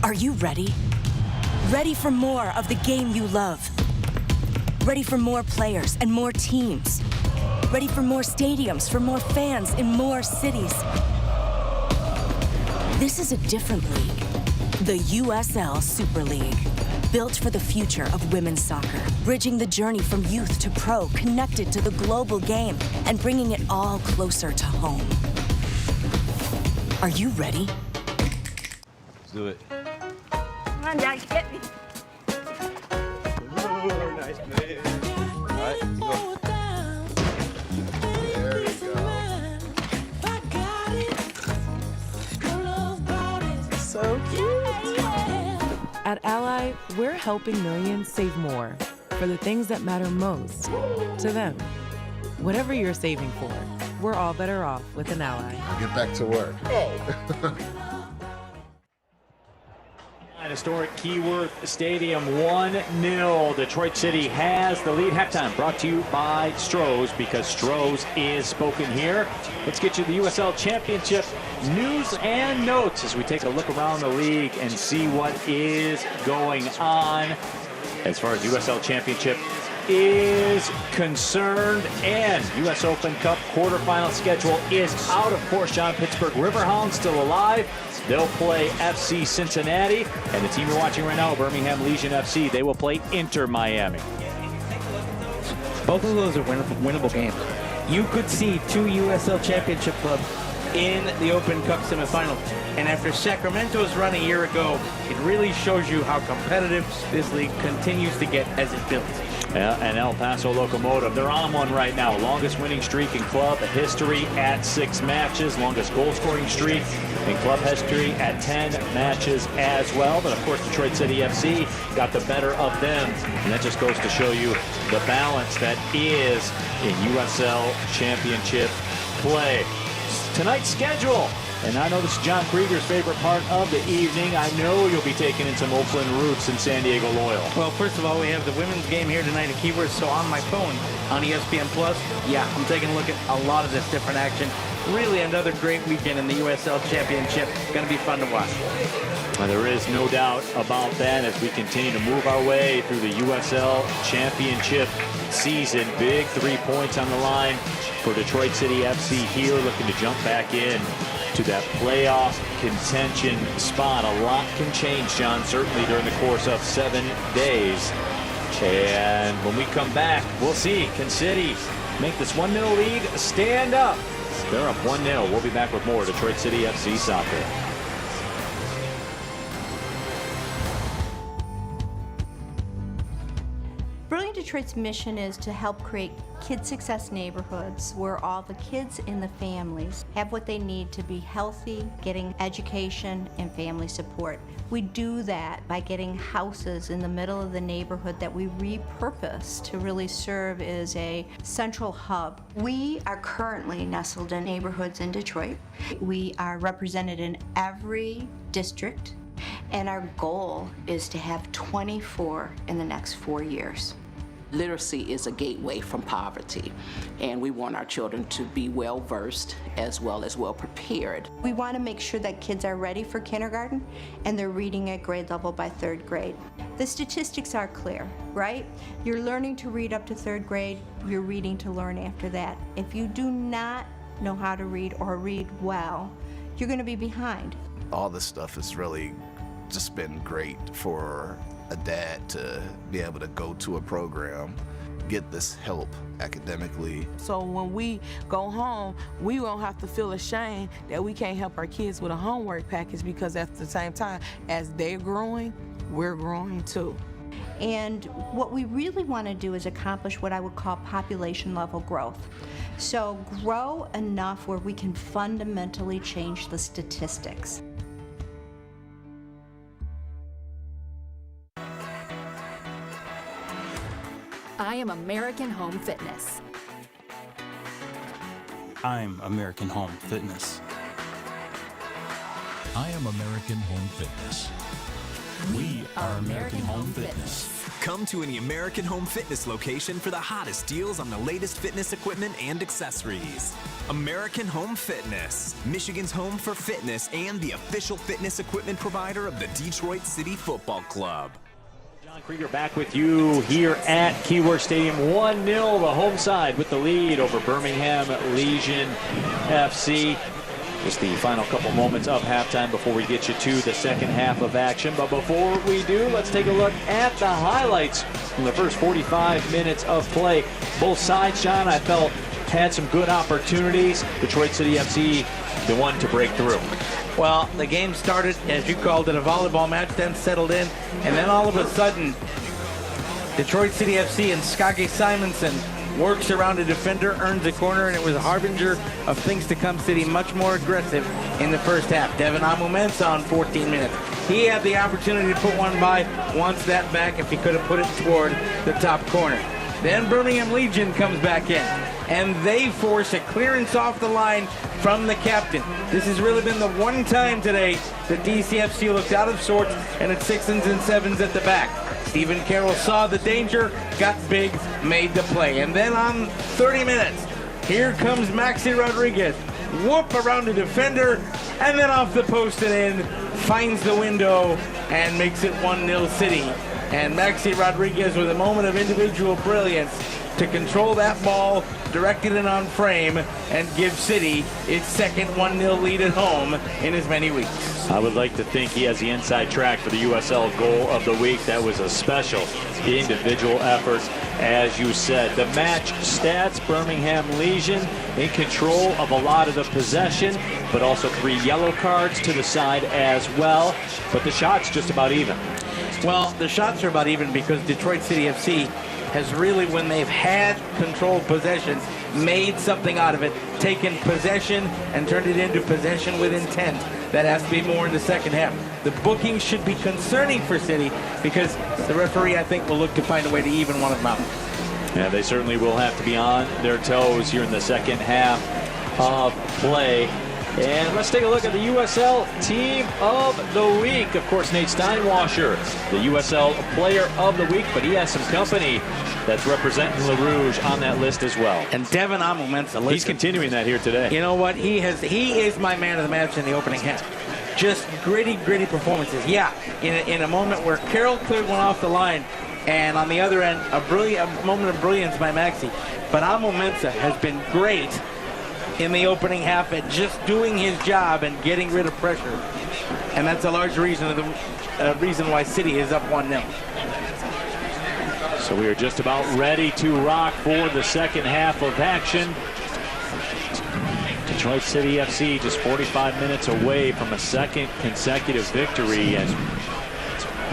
Are you ready? Ready for more of the game you love? Ready for more players and more teams? Ready for more stadiums, for more fans in more cities? This is a different league. The USL Super League. Built for the future of women's soccer. Bridging the journey from youth to pro, connected to the global game, and bringing it all closer to home. Are you ready? Let's do it. Come on, Dad, get me. Ooh, nice play. All right, go. There we go. So cute. At Ally, we're helping millions save more for the things that matter most to them. Whatever you're saving for, we're all better off with an Ally. Get back to work. Historic Keyworth Stadium, 1-0. Detroit City has the lead. Halftime brought to you by Stroh's, because Stroh's is spoken here. Let's get you the USL Championship news and notes as we take a look around the league and see what is going on as far as USL Championship is concerned. And US Open Cup quarterfinal schedule is out. Of course, John, Pittsburgh Riverhounds still alive. They'll play FC Cincinnati, and the team you're watching right now, Birmingham Legion FC, they will play Inter Miami. Both of those are winnable games. You could see two USL Championship clubs in the Open Cup semifinal. And after Sacramento's run a year ago, it really shows you how competitive this league continues to get as it builds. Yeah, and El Paso Locomotive, they're on one right now. Longest winning streak in club history at 6 matches. Longest goal scoring streak in club history at 10 matches as well. But of course, Detroit City FC got the better of them. And that just goes to show you the balance that is in USL Championship play. Tonight's schedule. And I know this is John Krieger's favorite part of the evening. I know you'll be taking in some Oakland roots in San Diego Loyal. Well, first of all, we have the women's game here tonight at Keyworth. So on my phone, on ESPN Plus, yeah, I'm taking a look at a lot of this different action. Really another great weekend in the USL Championship. Going to be fun to watch. Well, there is no doubt about that as we continue to move our way through the USL Championship season. Big 3 points on the line for Detroit City FC here, looking to jump back in to that playoff contention spot. A lot can change, John, certainly during the course of 7 days. And when we come back, we'll see, can City make this 1-0 lead stand up? They're up 1-0. We'll be back with more Detroit City FC soccer. Brilliant Detroit's mission is to help create kid success neighborhoods where all the kids in the families have what they need to be healthy, getting education and family support. We do that by getting houses in the middle of the neighborhood that we repurpose to really serve as a central hub. We are currently nestled in neighborhoods in Detroit. We are represented in every district, and our goal is to have 24 in the next 4 years. Literacy is a gateway from poverty, and we want our children to be well-versed as well as well-prepared. We want to make sure that kids are ready for kindergarten and they're reading at grade level by 3rd grade. The statistics are clear, right? You're learning to read up to 3rd grade, you're reading to learn after that. If you do not know how to read or read well, you're going to be behind. All this stuff has really just been great for a dad to be able to go to a program, get this help academically. So when we go home, we won't have to feel ashamed that we can't help our kids with a homework package, because at the same time, as they're growing, we're growing too. And what we really want to do is accomplish what I would call population level growth. So grow enough where we can fundamentally change the statistics. I am American Home Fitness. I'm American Home Fitness. I am American Home Fitness. We are American Home Fitness. Come to any American Home Fitness location for the hottest deals on the latest fitness equipment and accessories. American Home Fitness, Michigan's home for fitness and the official fitness equipment provider of the Detroit City Football Club. John Krieger back with you here at Keyworth Stadium. 1-0 the home side with the lead over Birmingham Legion FC. Just the final couple moments of halftime before we get you to the second half of action. But before we do, let's take a look at the highlights from the first 45 minutes of play. Both sides, John, I felt had some good opportunities. Detroit City FC, the one to break through. Well, the game started, as you called it, a volleyball match, then settled in, and then all of a sudden, Detroit City FC and Skage Simonson works around a defender, earns a corner, and it was a harbinger of things to come. City much more aggressive in the first half. Devin Amumensa on 14 minutes. He had the opportunity to put one by, wants that back if he could have put it toward the top corner. Then Birmingham Legion comes back in, and they force a clearance off the line from the captain. This has really been the one time today that DCFC looked out of sorts and at 6s and 7s at the back. Stephen Carroll saw the danger, got big, made the play. And then on 30 minutes, here comes Maxi Rodriguez. Whoop around the defender, and then off the post and in, finds the window and makes it 1-0 City. And Maxi Rodriguez with a moment of individual brilliance to control that ball, directed it on frame, and give City its second 1-0 lead at home in as many weeks. I would like to think he has the inside track for the USL goal of the week. That was a special individual effort, as you said. The match stats, Birmingham Legion in control of a lot of the possession, but also 3 yellow cards to the side as well. But the shots just about even. Well, the shots are about even because Detroit City FC has really, when they've had controlled possession, made something out of it, taken possession and turned it into possession with intent. That has to be more in the second half. The booking should be concerning for City because the referee, I think, will look to find a way to even one of them out. Yeah, they certainly will have to be on their toes here in the second half of play. And let's take a look at the USL Team of the Week. Of course, Nate Steinwasser, the USL Player of the Week, but he has some company that's representing Le Rouge on that list as well. And Devin Amumensa, he's continuing that here today. You know what? He is my man of the match in the opening half. Just gritty performances. Yeah, in a moment where Carroll cleared one off the line, and on the other end, a moment of brilliance by Maxi. But Amumensa has been great in the opening half at just doing his job and getting rid of pressure. And that's a large reason why City is up 1-0. So we are just about ready to rock for the second half of action. Detroit City FC just 45 minutes away from a second consecutive victory, and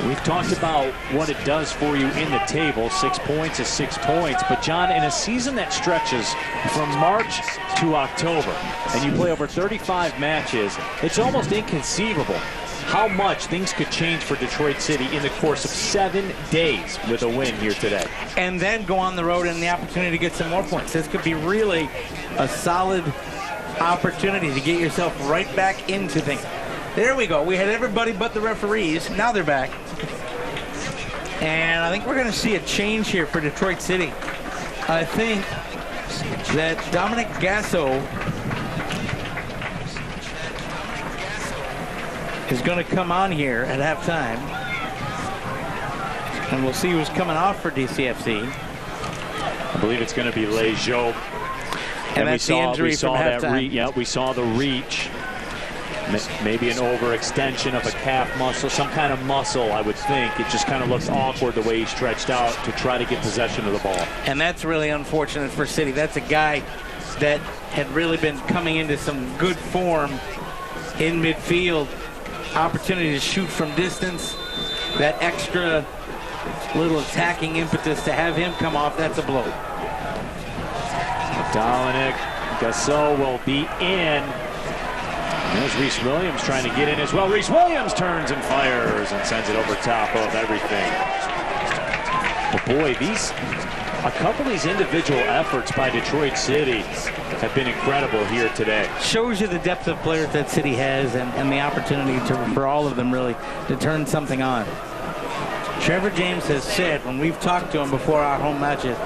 we've talked about what it does for you in the table. 6 points is 6 points, but John, in a season that stretches from March to October and you play over 35 matches, it's almost inconceivable how much things could change for Detroit City in the course of 7 days with a win here today. And then go on the road and the opportunity to get some more points. This could be really a solid opportunity to get yourself right back into things. There we go. We had everybody but the referees. Now they're back. And I think we're going to see a change here for Detroit City. I think that Dominic Gasso is going to come on here at halftime. And we'll see who's coming off for DCFC. I believe it's going to be Lejeau. And that's the injury from halftime. We saw the reach. Maybe an overextension of a calf muscle, some kind of muscle, I would think. It just kind of looks awkward the way he stretched out to try to get possession of the ball. And that's really unfortunate for City. That's a guy that had really been coming into some good form in midfield. Opportunity to shoot from distance. That extra little attacking impetus to have him come off, that's a blow. Dominic Gasso will be in. There's Reese Williams trying to get in as well. Reese Williams turns and fires and sends it over top of everything. But boy, a couple of these individual efforts by Detroit City have been incredible here today. Shows you the depth of players that City has and the opportunity for all of them really to turn something on. Trevor James has said when we've talked to him before our home matches,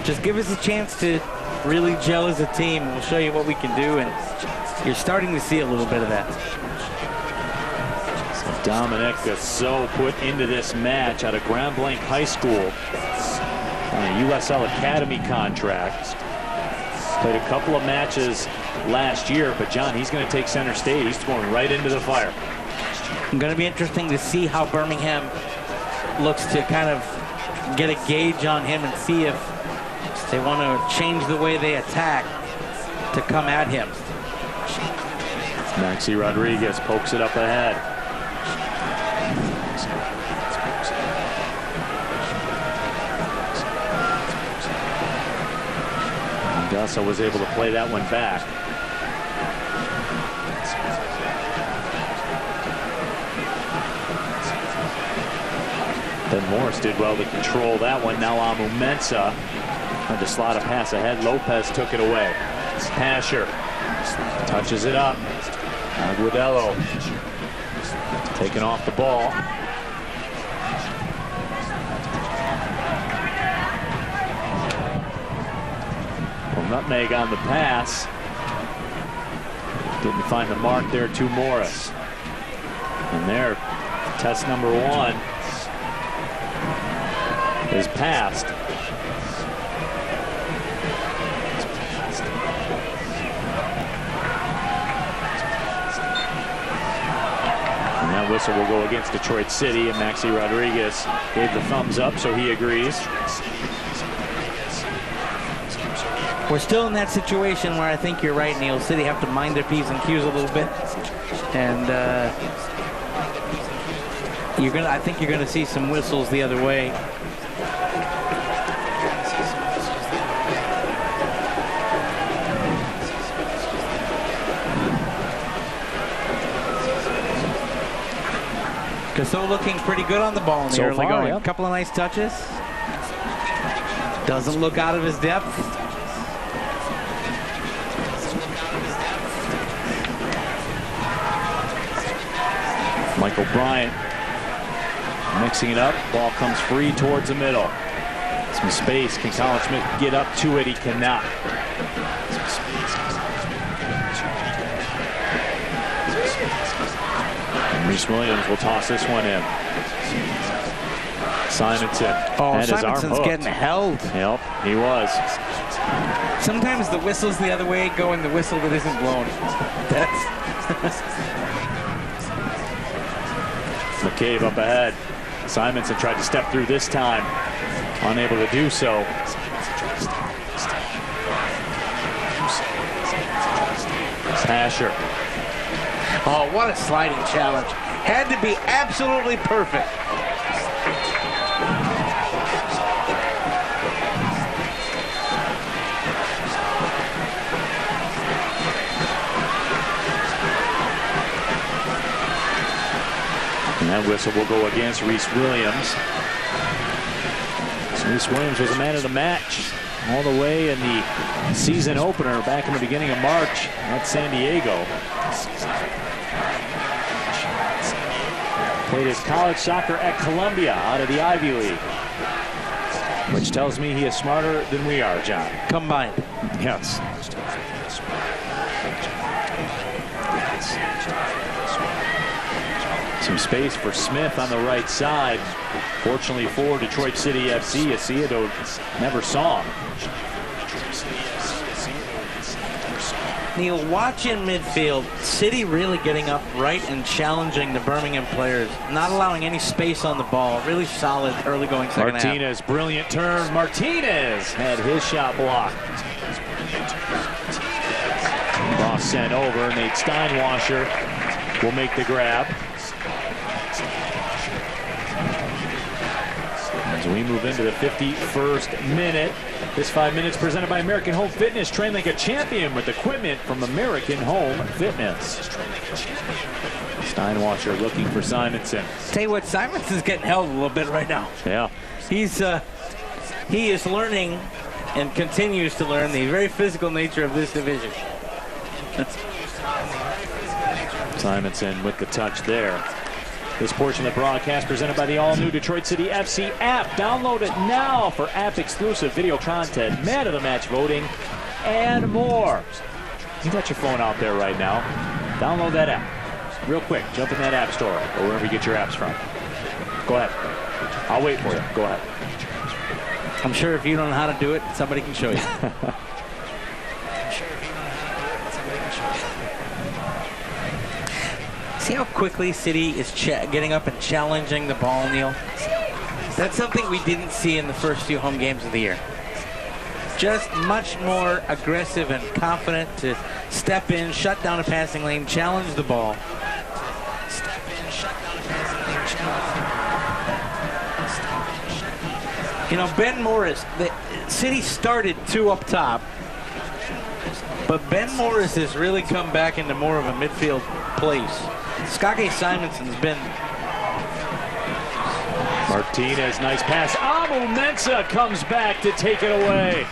just give us a chance to really gel as a team and we'll show you what we can do, and you're starting to see a little bit of that. So Dominic Gasso put into this match out of Grand Blanc High School on a USL Academy contract. Played a couple of matches last year, but John, he's going to take center stage. He's going right into the fire. It's going to be interesting to see how Birmingham looks to kind of get a gauge on him and see if they want to change the way they attack to come at him. Maxi Rodriguez pokes it up ahead. Gasso was able to play that one back. Then Morris did well to control that one. Now Amu Mensah tried to slot a pass ahead. Lopez took it away. Pasher touches it up. Aguadello taking off the ball. Well, Nutmeg on the pass. Didn't find the mark there to Morris. And there, test number 1 is passed. And that whistle will go against Detroit City, and Maxi Rodriguez gave the thumbs up, so he agrees. We're still in that situation where I think you're right, Neil. City have to mind their P's and Q's a little bit. And I think you're gonna see some whistles the other way. Gasso looking pretty good on the ball in the early going. A couple of nice touches. Doesn't look out of his depth. Michael Bryant mixing it up. Ball comes free towards the middle. Some space. Can Colin Smith get up to it? He cannot. And Reese Williams will toss this one in. Simonson. Oh, Simonson's getting held. Yep, he was. Sometimes the whistles the other way go in the whistle that isn't blown. That's McCabe up ahead. Simonson tried to step through this time, unable to do so. Asher. Oh, what a sliding challenge. Had to be absolutely perfect. And that whistle will go against Reese Williams. So Reese Williams was a man of the match all the way in the season opener back in the beginning of March at San Diego. Played his college soccer at Columbia out of the Ivy League, which tells me he is smarter than we are, John. Combined. Yes. Some space for Smith on the right side. Fortunately for Detroit City FC, Asiado never saw him. Neil, watch in midfield. City really getting up right and challenging the Birmingham players, not allowing any space on the ball. Really solid early going second half. Martinez, brilliant turn. Martinez had his shot blocked. Ball sent over. Nate Steinwasser will make the grab. As we move into the 51st minute, this 5 minutes presented by American Home Fitness. Train like a champion with equipment from American Home Fitness. Steinwasser looking for Simonson. Tell you what, Simonson's getting held a little bit right now. Yeah. He is learning and continues to learn the very physical nature of this division. Simonson with the touch there. This portion of the broadcast presented by the all-new Detroit City FC app. Download it now for app-exclusive video content, man of the match voting, and more. You got your phone out there right now. Download that app. Real quick, jump in that app store or wherever you get your apps from. Go ahead. I'll wait for you. Go ahead. I'm sure if you don't know how to do it, somebody can show you. See how quickly City is getting up and challenging the ball, Neil? That's something we didn't see in the first few home games of the year. Just much more aggressive and confident to step in, shut down a passing lane, challenge the ball. You know, Ben Morris, the City started 2 up top, but Ben Morris has really come back into more of a midfield place. Skage Simonson's been... Martinez, nice pass. Amu Mensah comes back to take it away.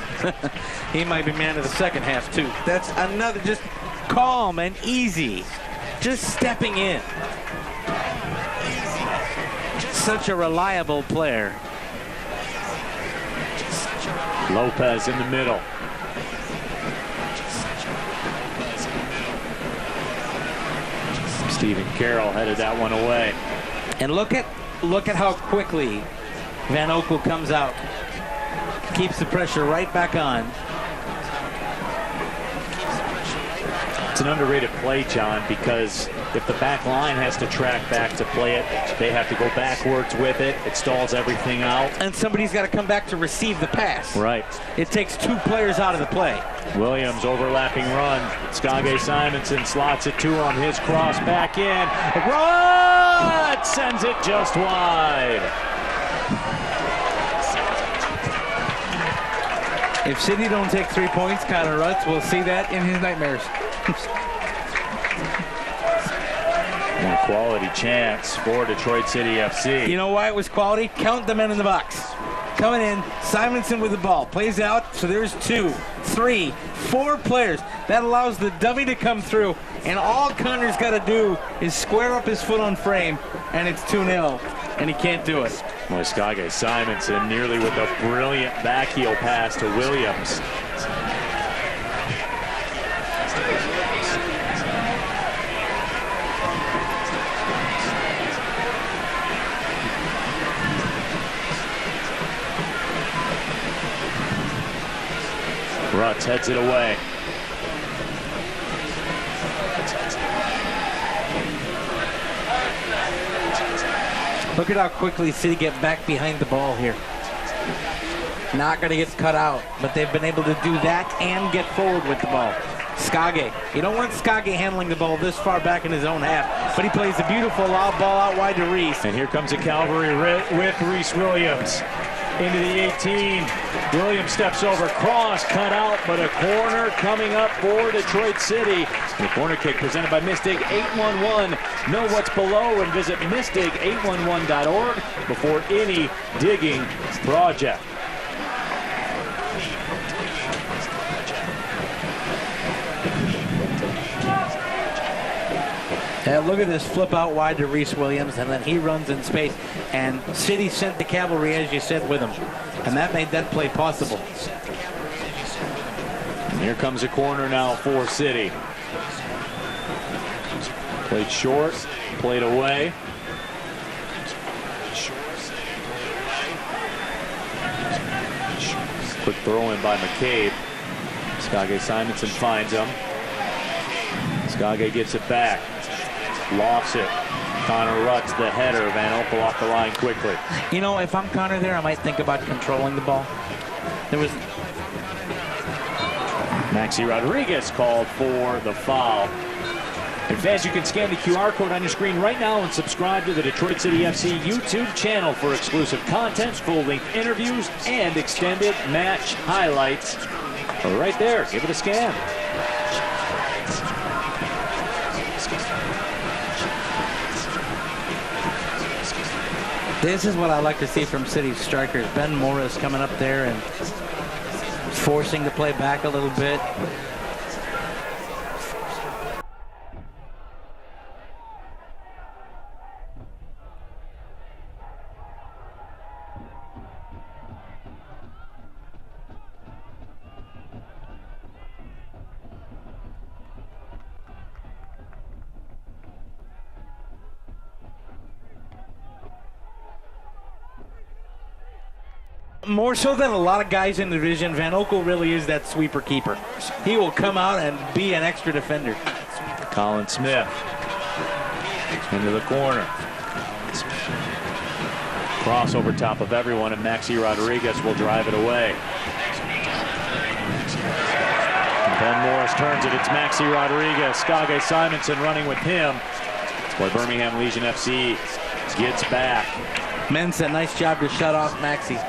He might be man of the second half, too. That's another, just calm and easy. Just stepping in. Such a reliable player. Lopez in the middle. Stephen Carroll headed that one away. And look at how quickly Van Oekel comes out. Keeps the pressure right back on. It's an underrated play, John, because if the back line has to track back to play it, they have to go backwards with it. It stalls everything out. And somebody's got to come back to receive the pass. Right. It takes 2 players out of the play. Williams overlapping run. Skage Simonson slots it to him. His cross back in. Run! Sends it just wide. If City don't take 3 points, Connor Rutz will see that in his nightmares. One quality chance for Detroit City FC. You know why it was quality? Count the men in the box. Coming in, Simonson with the ball. Plays out, so there's 2, 3, 4 players. That allows the dummy to come through, and all Connor's got to do is square up his foot on frame, and it's 2-0, and he can't do it. Boy, Skage Simonson nearly with a brilliant back heel pass to Williams. Rutz heads it away. Look at how quickly City get back behind the ball here. Not going to get cut out, but they've been able to do that and get forward with the ball. Skage. You don't want Skage handling the ball this far back in his own half, but he plays a beautiful lob ball out wide to Reese. And here comes the cavalry with Reese Williams. Into the 18. Williams steps over, cross, cut out, but a corner coming up for Detroit City. The corner kick presented by Mistig 811. Know what's below and visit Mistig811.org before any digging project. Look at this flip out wide to Reese Williams, and then he runs in space. And City sent the cavalry, as you said, with him. And that made that play possible. And here comes a corner now for City. Played short, played away. Quick throw in by McCabe. Skage Simonson finds him. Skage gets it back. Lofts it. Connor Rutz, the header. Van Oekel off the line quickly. You know, if I'm Connor there, I might think about controlling the ball. There was... Maxi Rodriguez called for the foul. And fans, you can scan the QR code on your screen right now and subscribe to the Detroit City FC YouTube channel for exclusive content, full-length interviews, and extended match highlights. Right there, give it a scan. This is what I like to see from City's strikers. Ben Morris coming up there and forcing the play back a little bit. More so than a lot of guys in the division, Van Oekel really is that sweeper keeper. He will come out and be an extra defender. Colin Smith into the corner. Cross over top of everyone, and Maxi Rodriguez will drive it away. And Ben Morris turns it. It's Maxi Rodriguez. Skage Simonson running with him. That's why Birmingham Legion FC gets back. Mensa, nice job to shut off Maxi.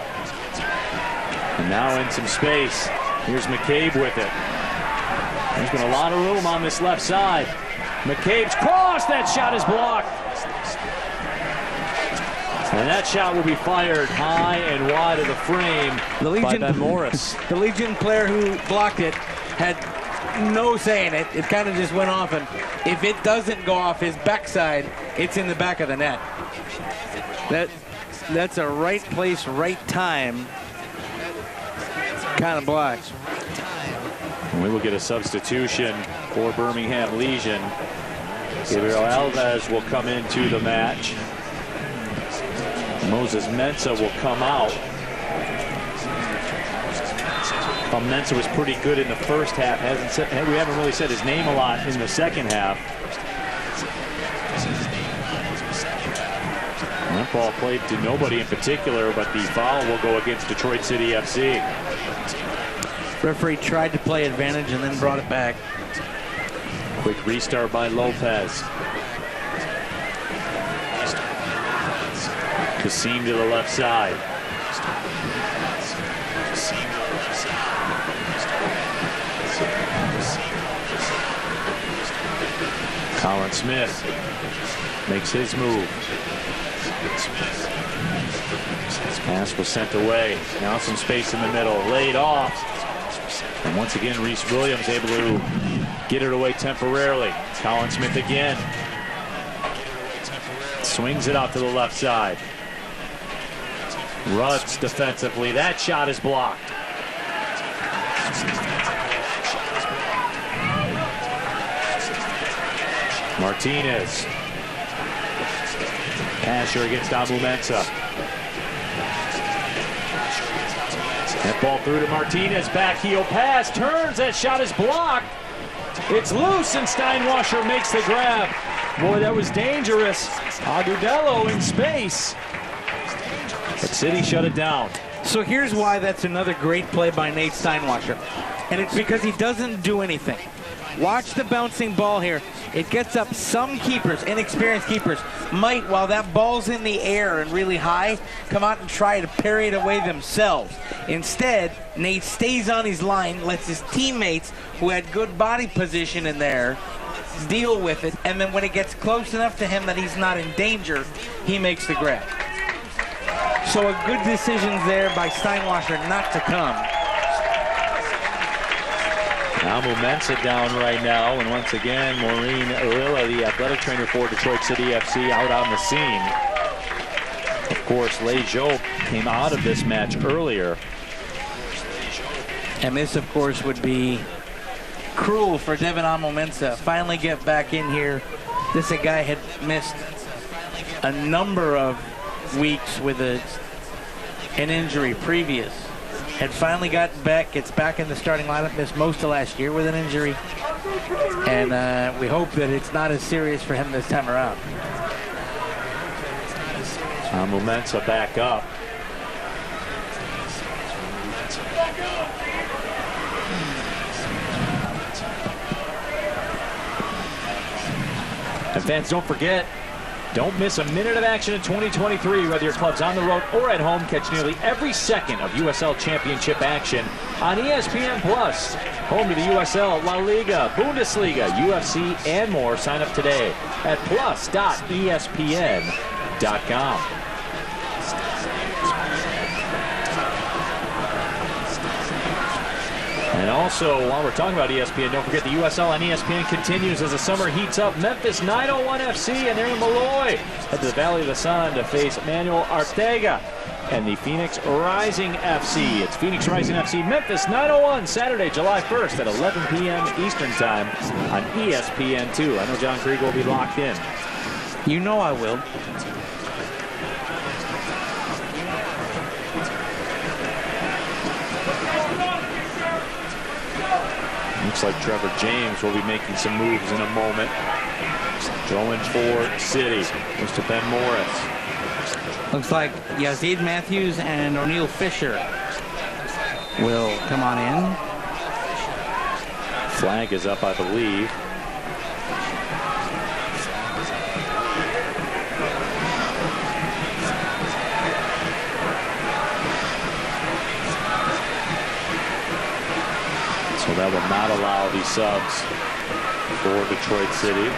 And now in some space. Here's McCabe with it. There's been a lot of room on this left side. McCabe's cross. That shot is blocked. And that shot will be fired high and wide of the frame by Ben Morris. The Legion player who blocked it had no say in it. It kind of just went off, and if it doesn't go off his backside, it's in the back of the net. That's a right place, right time kind of block. And we will get a substitution for Birmingham Legion. Gabriel Alves will come into the match. Moses Mensah will come out. Mensah was pretty good in the first half. We haven't really said his name a lot in the second half. That ball played to nobody in particular, but the foul will go against Detroit City FC. Referee tried to play advantage and then brought it back. Quick restart by Lopez. Kassim to the left side. Colin Smith makes his move. Pass was sent away. Now some space in the middle. Laid off. And once again, Reese Williams able to get it away temporarily. Colin Smith again. Swings it out to the left side. Rutz defensively. That shot is blocked. Martinez. Asher against Amu Mensah. That ball through to Martinez. Back heel pass. Turns. That shot is blocked. It's loose, and Steinwasser makes the grab. Boy, that was dangerous. Agudelo in space. But City shut it down. So here's why that's another great play by Nate Steinwasser. And it's because he doesn't do anything. Watch the bouncing ball here. It gets up. Some keepers, inexperienced keepers, might, while that ball's in the air and really high, come out and try to parry it away themselves. Instead, Nate stays on his line, lets his teammates, who had good body position in there, deal with it, and then when it gets close enough to him that he's not in danger, he makes the grab. So a good decision there by Steinwasser not to come. Amu Mensah down right now, and once again, Maureen Lilla, the athletic trainer for Detroit City FC, out on the scene. Of course, Lei Zhou came out of this match earlier. And this, of course, would be cruel for Devin Amu Mensah. Finally get back in here. This a guy had missed a number of weeks with an injury previous. Had finally gotten back, gets back in the starting lineup, missed most of last year with an injury. And we hope that it's not as serious for him this time around. Amu Mensah back up. And fans, don't forget, don't miss a minute of action in 2023, whether your club's on the road or at home. Catch nearly every second of USL Championship action on ESPN+. Home to the USL, La Liga, Bundesliga, UFC, and more. Sign up today at plus.espn.com. And also, while we're talking about ESPN, don't forget the USL on ESPN continues as the summer heats up. Memphis 901 FC and Aaron Malloy head to the Valley of the Sun to face Manuel Ortega and the Phoenix Rising FC. It's Phoenix Rising FC, Memphis 901, Saturday, July 1st at 11 p.m. Eastern Time on ESPN2. I know John Krieg will be locked in. You know I will. Looks like Trevor James will be making some moves in a moment. Going for City. Goes to Ben Morris. Looks like Yazid Matthews and O'Neal Fisher will come on in. Flag is up, I believe. So that will not allow the subs for Detroit City.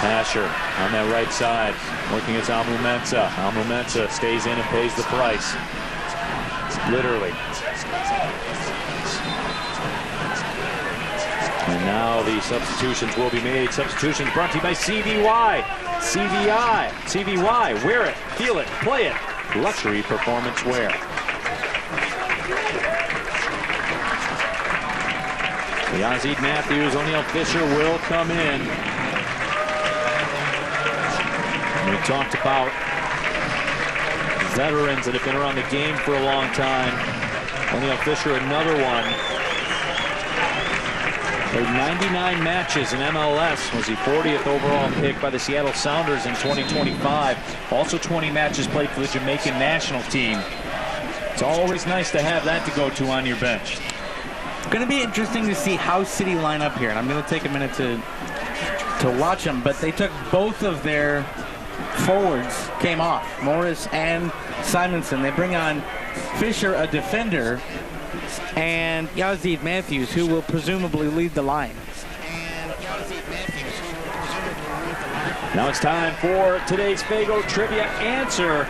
Asher on that right side, working against Amu Mensah. Amu Mensah stays in and pays the price. Literally. And now the substitutions will be made. Substitutions brought to you by CVY. CVY, wear it, feel it, play it. Luxury performance wear. Yazid Matthews, O'Neal Fisher will come in. We talked about veterans that have been around the game for a long time. O'Neal Fisher, another one. Played 99 matches in MLS, was the 40th overall pick by the Seattle Sounders in 2025. Also 20 matches played for the Jamaican national team. It's always nice to have that to go to on your bench. It's going to be interesting to see how City line up here, and I'm going to take a minute to watch them, but they took both of their forwards, came off, Morris and Simonson. They bring on Fisher, a defender, and Yazid Matthews, who will presumably lead the line. Now it's time for today's Fago Trivia answer.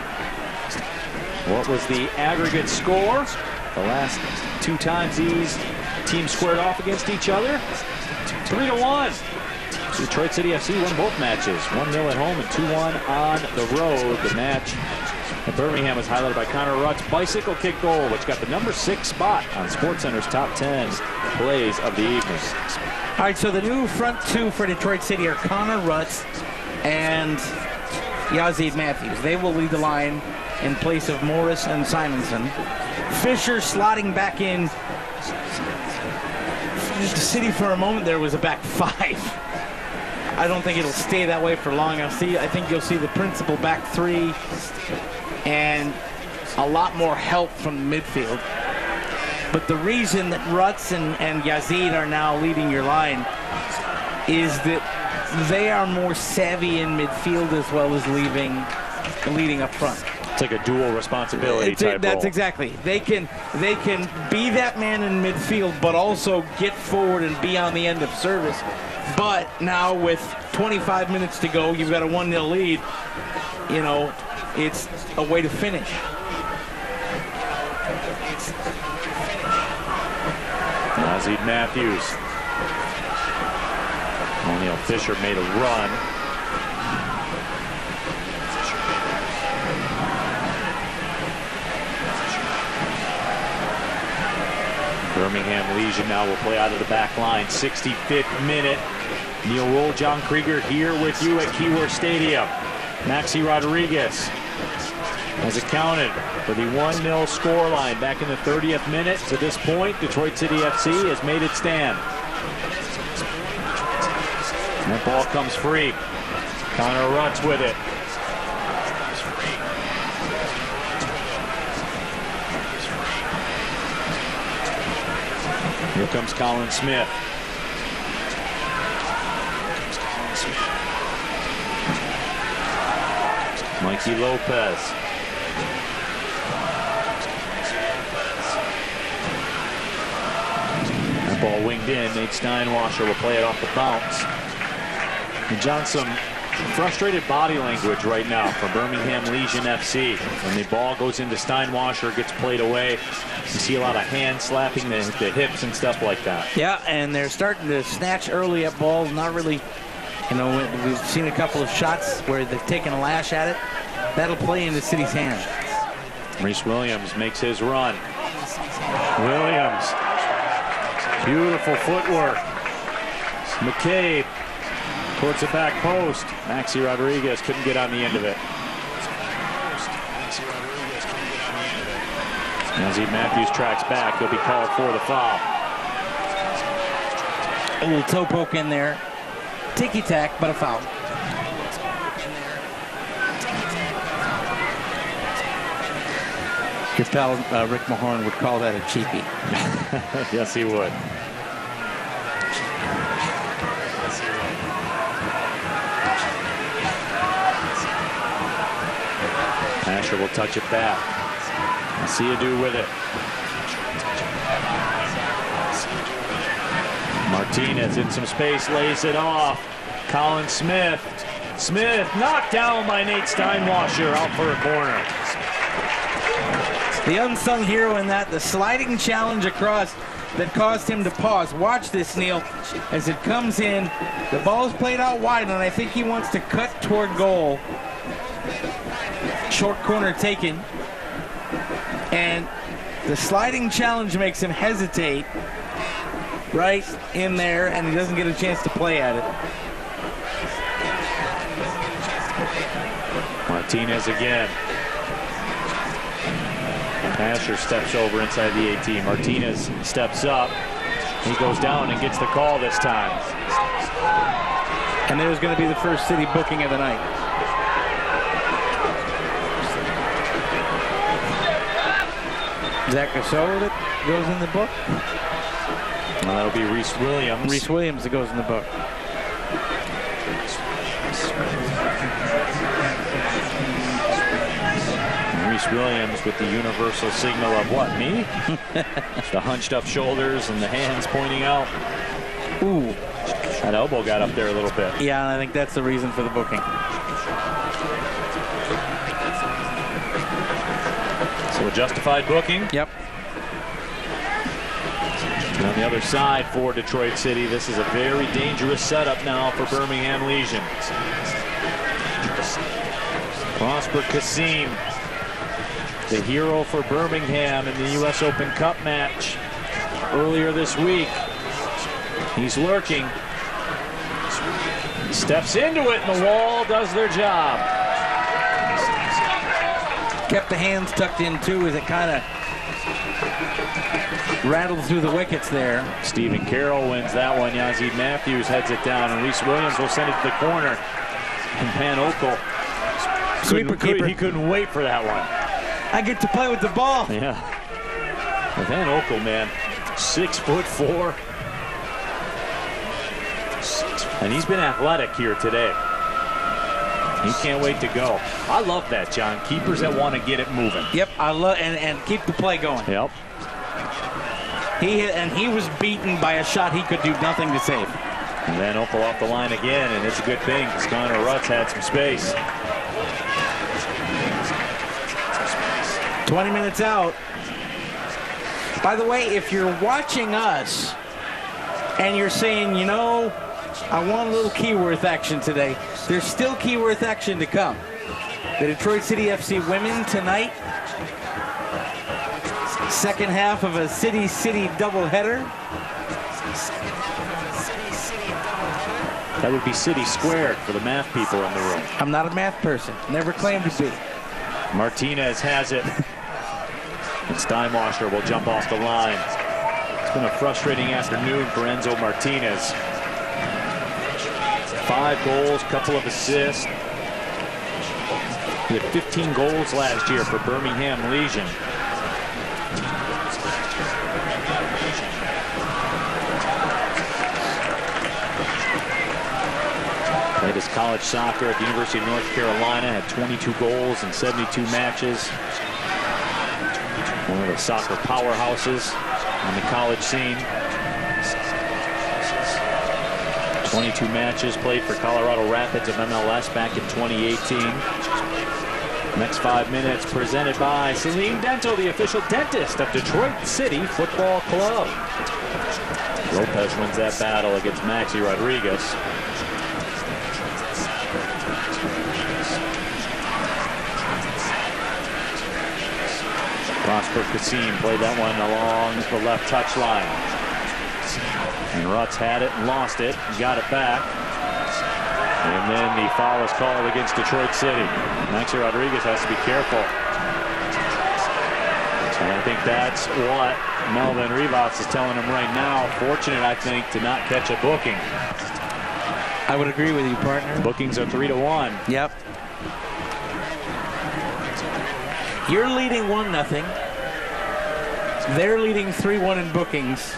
What was the aggregate score the last two times these teams squared off against each other? 3-1. Detroit City FC won both matches, 1-0 at home and 2-1 on the road. The match in Birmingham was highlighted by Connor Rutt's bicycle kick goal, which got the number 6 spot on SportsCenter's top 10 plays of the evening. All right, so the new front two for Detroit City are Connor Rutt and Yazid Matthews. They will lead the line in place of Morris and Simonson. Fisher slotting back in. The City for a moment there was a back 5. I don't think it'll stay that way for long. I think you'll see the principal back 3 and a lot more help from the midfield. But the reason that Rutz and Yazid are now leading your line is that they are more savvy in midfield as well as leading up front. It's like a dual responsibility type That's role. exactly. They can be that man in midfield, but also get forward and be on the end of service. But now with 25 minutes to go, you've got a 1-0 lead. You know, it's a way to finish. Yazid Matthews. O'Neal Fisher made a run. Birmingham Legion now will play out of the back line. 65th minute. Neil Roll, John Krieger here with you at Keyworth Stadium. Maxi Rodriguez has accounted for the 1-0 scoreline back in the 30th minute. To this point, Detroit City FC has made its stand. That ball comes free. Connor Rutz with it. Here comes Colin Smith. Mikey Lopez. That ball winged in. Nate Steinwasser will play it off the bounce. And John, some frustrated body language right now from Birmingham Legion FC. When the ball goes into Steinwasser, gets played away, you see a lot of hand slapping the hips and stuff like that. Yeah, and they're starting to snatch early at balls. Not really, you know, we've seen a couple of shots where they've taken a lash at it. That'll play into City's hands. Reese Williams makes his run. Williams. Beautiful footwork. McCabe towards the back post. Maxi Rodriguez couldn't get on the end of it. Yazid Matthews tracks back. He'll be called for the foul. A little toe poke in there. Ticky-tack, but a foul. Your pal Rick Mahorn would call that a cheapie. Yes, he would. Asher will touch it back. Siadu with it. Martinez in some space, lays it off. Colin Smith. Smith knocked down by Nate Steinwasser out for a corner. The unsung hero in that, the sliding challenge across that caused him to pause. Watch this, Neil, as it comes in. The ball's played out wide, and I think he wants to cut toward goal. Short corner taken. And the sliding challenge makes him hesitate right in there, and he doesn't get a chance to play at it. Martinez again. Asher steps over inside the 18. Martinez steps up. He goes down and gets the call this time. And there's going to be the first City booking of the night. Zach Gasso that goes in the book? Well, that'll be Reese Williams. Reese Williams that goes in the book. Reese Williams with the universal signal of what, me? The hunched up shoulders and the hands pointing out. Ooh. That elbow got up there a little bit. Yeah, and I think that's the reason for the booking. So a justified booking. Yep. And on the other side for Detroit City, this is a very dangerous setup now for Birmingham Legion. Prosper Kasim, the hero for Birmingham in the U.S. Open Cup match earlier this week. He's lurking. He steps into it, and the wall does their job. kept the hands tucked in too as it kind of rattled through the wickets there. Stephen Carroll wins that one. Yazid Matthews heads it down, and Reese Williams will send it to the corner. And Van Okel, he couldn't wait for that one. I get to play with the ball. Yeah. Van Okel, man, 6'4". And he's been athletic here today. He can't wait to go. I love that, John. Keepers that want to get it moving. Yep, I love and keep the play going. Yep. He was beaten by a shot he could do nothing to save. And Van Okel off the line again, and it's a good thing because Connor Rutz had some space. 20 minutes out. By the way, if you're watching us and you're saying, you know, I want a little Keyworth action today, there's still Keyworth action to come. The Detroit City FC women tonight. Second half of a city-city doubleheader. That would be city squared for the math people in the room. I'm not a math person. Never claimed to be. Martinez has it. And Steinwasser will jump off the line. It's been a frustrating afternoon for Enzo Martinez. 5 goals, couple of assists. He had 15 goals last year for Birmingham Legion. Played his college soccer at the University of North Carolina, had 22 goals in 72 matches. One of the soccer powerhouses on the college scene. 22 matches played for Colorado Rapids of MLS back in 2018. Next 5 minutes presented by Celine Dental, the official dentist of Detroit City Football Club. Lopez wins that battle against Maxi Rodriguez. Prosper Kassim played that one along the left touchline. And Rutz had it and lost it and got it back. And then the foul is called against Detroit City. Maxi Rodriguez has to be careful. And I think that's what Melvin Rivas is telling him right now. Fortunate, I think, to not catch a booking. I would agree with you, partner. Bookings are 3-1. Yep. You're leading 1-0. They're leading 3-1 in bookings.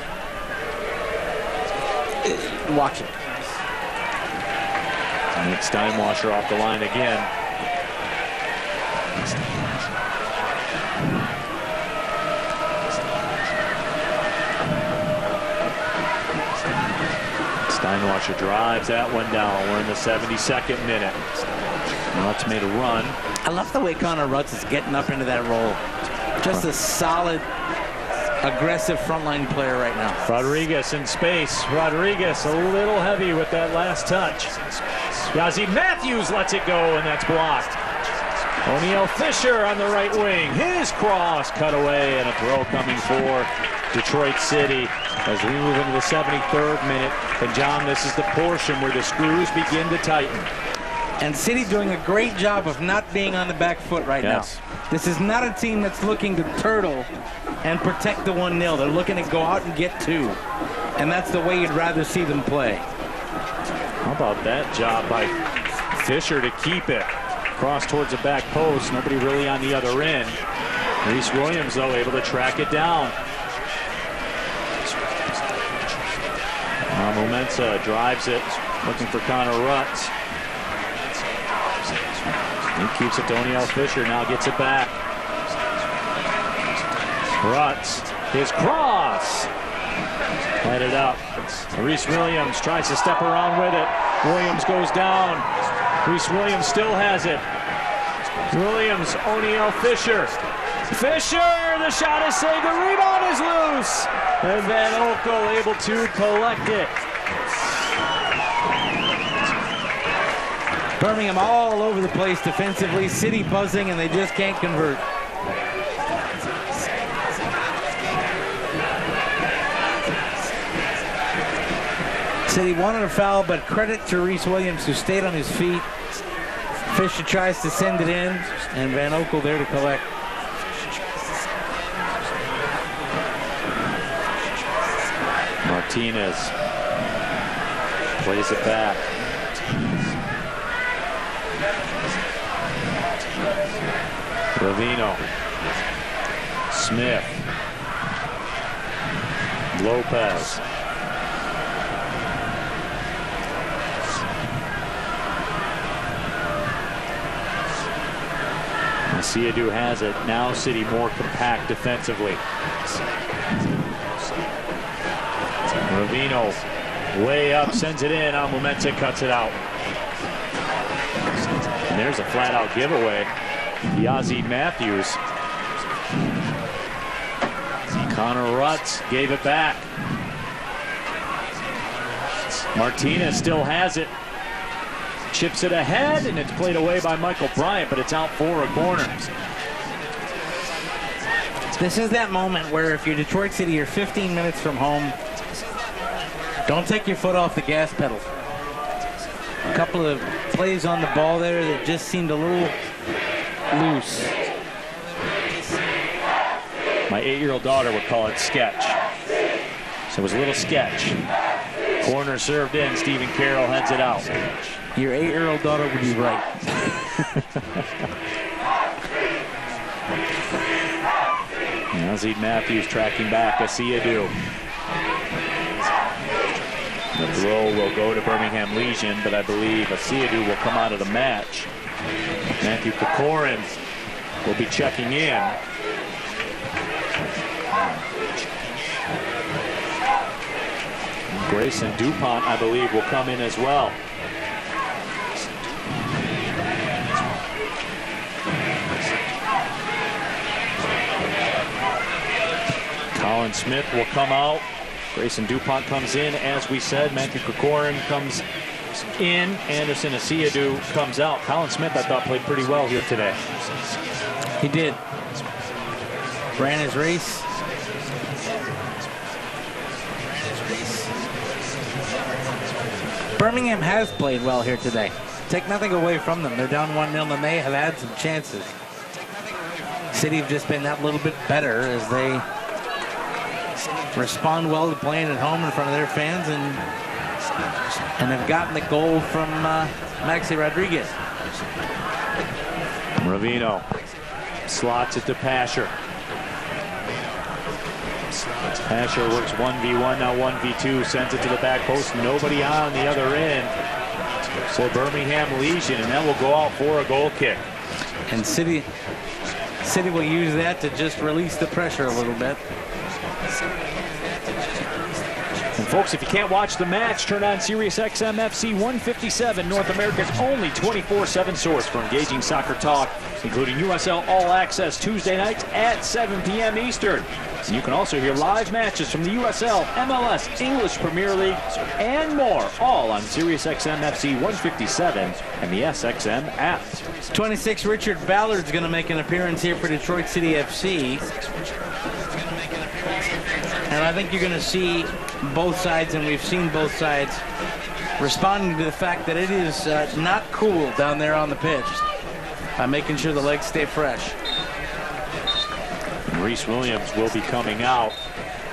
Watch it. And it's Steinwasser off the line again. Steinwasser drives that one down. We're in the 72nd minute. Rutz made a run. I love the way Connor Rutz is getting up into that role. Just a solid, aggressive frontline player right now. Rodriguez in space. Rodriguez a little heavy with that last touch. Yazzie Matthews lets it go, and that's blocked. O'Neal Fisher on the right wing. His cross cut away, and a throw coming for Detroit City as we move into the 73rd minute. And John, this is the portion where the screws begin to tighten. And City doing a great job of not being on the back foot right now. This is not a team that's looking to turtle and protect the 1-0. They're looking to go out and get 2. And that's the way you'd rather see them play. How about that job by Fisher to keep it? Cross towards the back post. Nobody really on the other end. Reese Williams, though, able to track it down. Momensa drives it, looking for Connor Rutz. He keeps it to O'Neal Fisher, now gets it back. Rutz, his cross. Headed up. Reese Williams tries to step around with it. Williams goes down. Reese Williams still has it. Williams, O'Neal Fisher. Fisher, the shot is saved, the rebound is loose. And Van Okel able to collect it. Birmingham all over the place defensively. City buzzing, and they just can't convert. City wanted a foul, but credit to Reese Williams, who stayed on his feet. Fisher tries to send it in. and Van Okel there to collect. Martinez plays it back. Ravino. Smith. Lopez. Siadu has it. Now City more compact defensively. Ravino way up, sends it in. Amumense cuts it out. And there's a flat-out giveaway. Yazid Matthews. Connor Rutz gave it back. Martinez still has it. Chips it ahead, and it's played away by Michael Bryant, but it's out for a corner. This is that moment where if you're Detroit City, you're 15 minutes from home. Don't take your foot off the gas pedal. A couple of plays on the ball there that just seemed a little loose. My 8-year-old daughter would call it sketch. So it was a little sketch. Corner served in. Stephen Carroll heads it out. Your 8-year-old daughter would be right. Yazid Matthews tracking back. Siadu. The throw will go to Birmingham Legion, but I believe Siadu will come out of the match. Matthew Kokorin will be checking in. Grayson DuPont, I believe, will come in as well. Colin Smith will come out. Grayson DuPont comes in, as we said. Matthew Kokorin comes in. Anderson Siadu comes out. Colin Smith, I thought, played pretty well here today. He did. Ran his race. Birmingham has played well here today. Take nothing away from them. They're down 1-0 and they have had some chances. City have just been that little bit better as they respond well to playing at home in front of their fans and have gotten the goal from Maxi Rodriguez. Ravino slots it to Pasher. Pasher works 1v1, now 1v2, sends it to the back post. Nobody on the other end for Birmingham Legion, and that will go out for a goal kick. And City will use that to just release the pressure a little bit. And folks, if you can't watch the match, turn on Sirius XM FC 157, North America's only 24/7 source for engaging soccer talk, including USL All Access Tuesday nights at 7 p.m. Eastern. And you can also hear live matches from the USL, MLS, English Premier League, and more, all on Sirius XM FC 157 and the SXM app. 26 Richard Ballard's going to make an appearance here for Detroit City FC. And I think you're going to see both sides, and we've seen both sides responding to the fact that it is not cool down there on the pitch by making sure the legs stay fresh. Reese Williams will be coming out.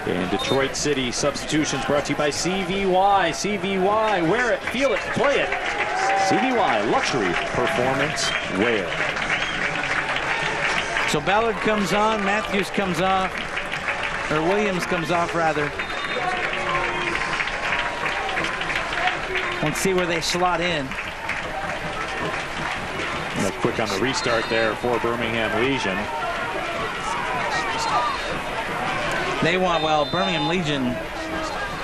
And Detroit City substitutions brought to you by CVY. CVY, wear it, feel it, play it. CVY, luxury performance wear. So Ballard comes on, Matthews comes off, or Williams comes off rather. Let's see where they slot in. Quick on the restart there for Birmingham Legion. They want, well, Birmingham Legion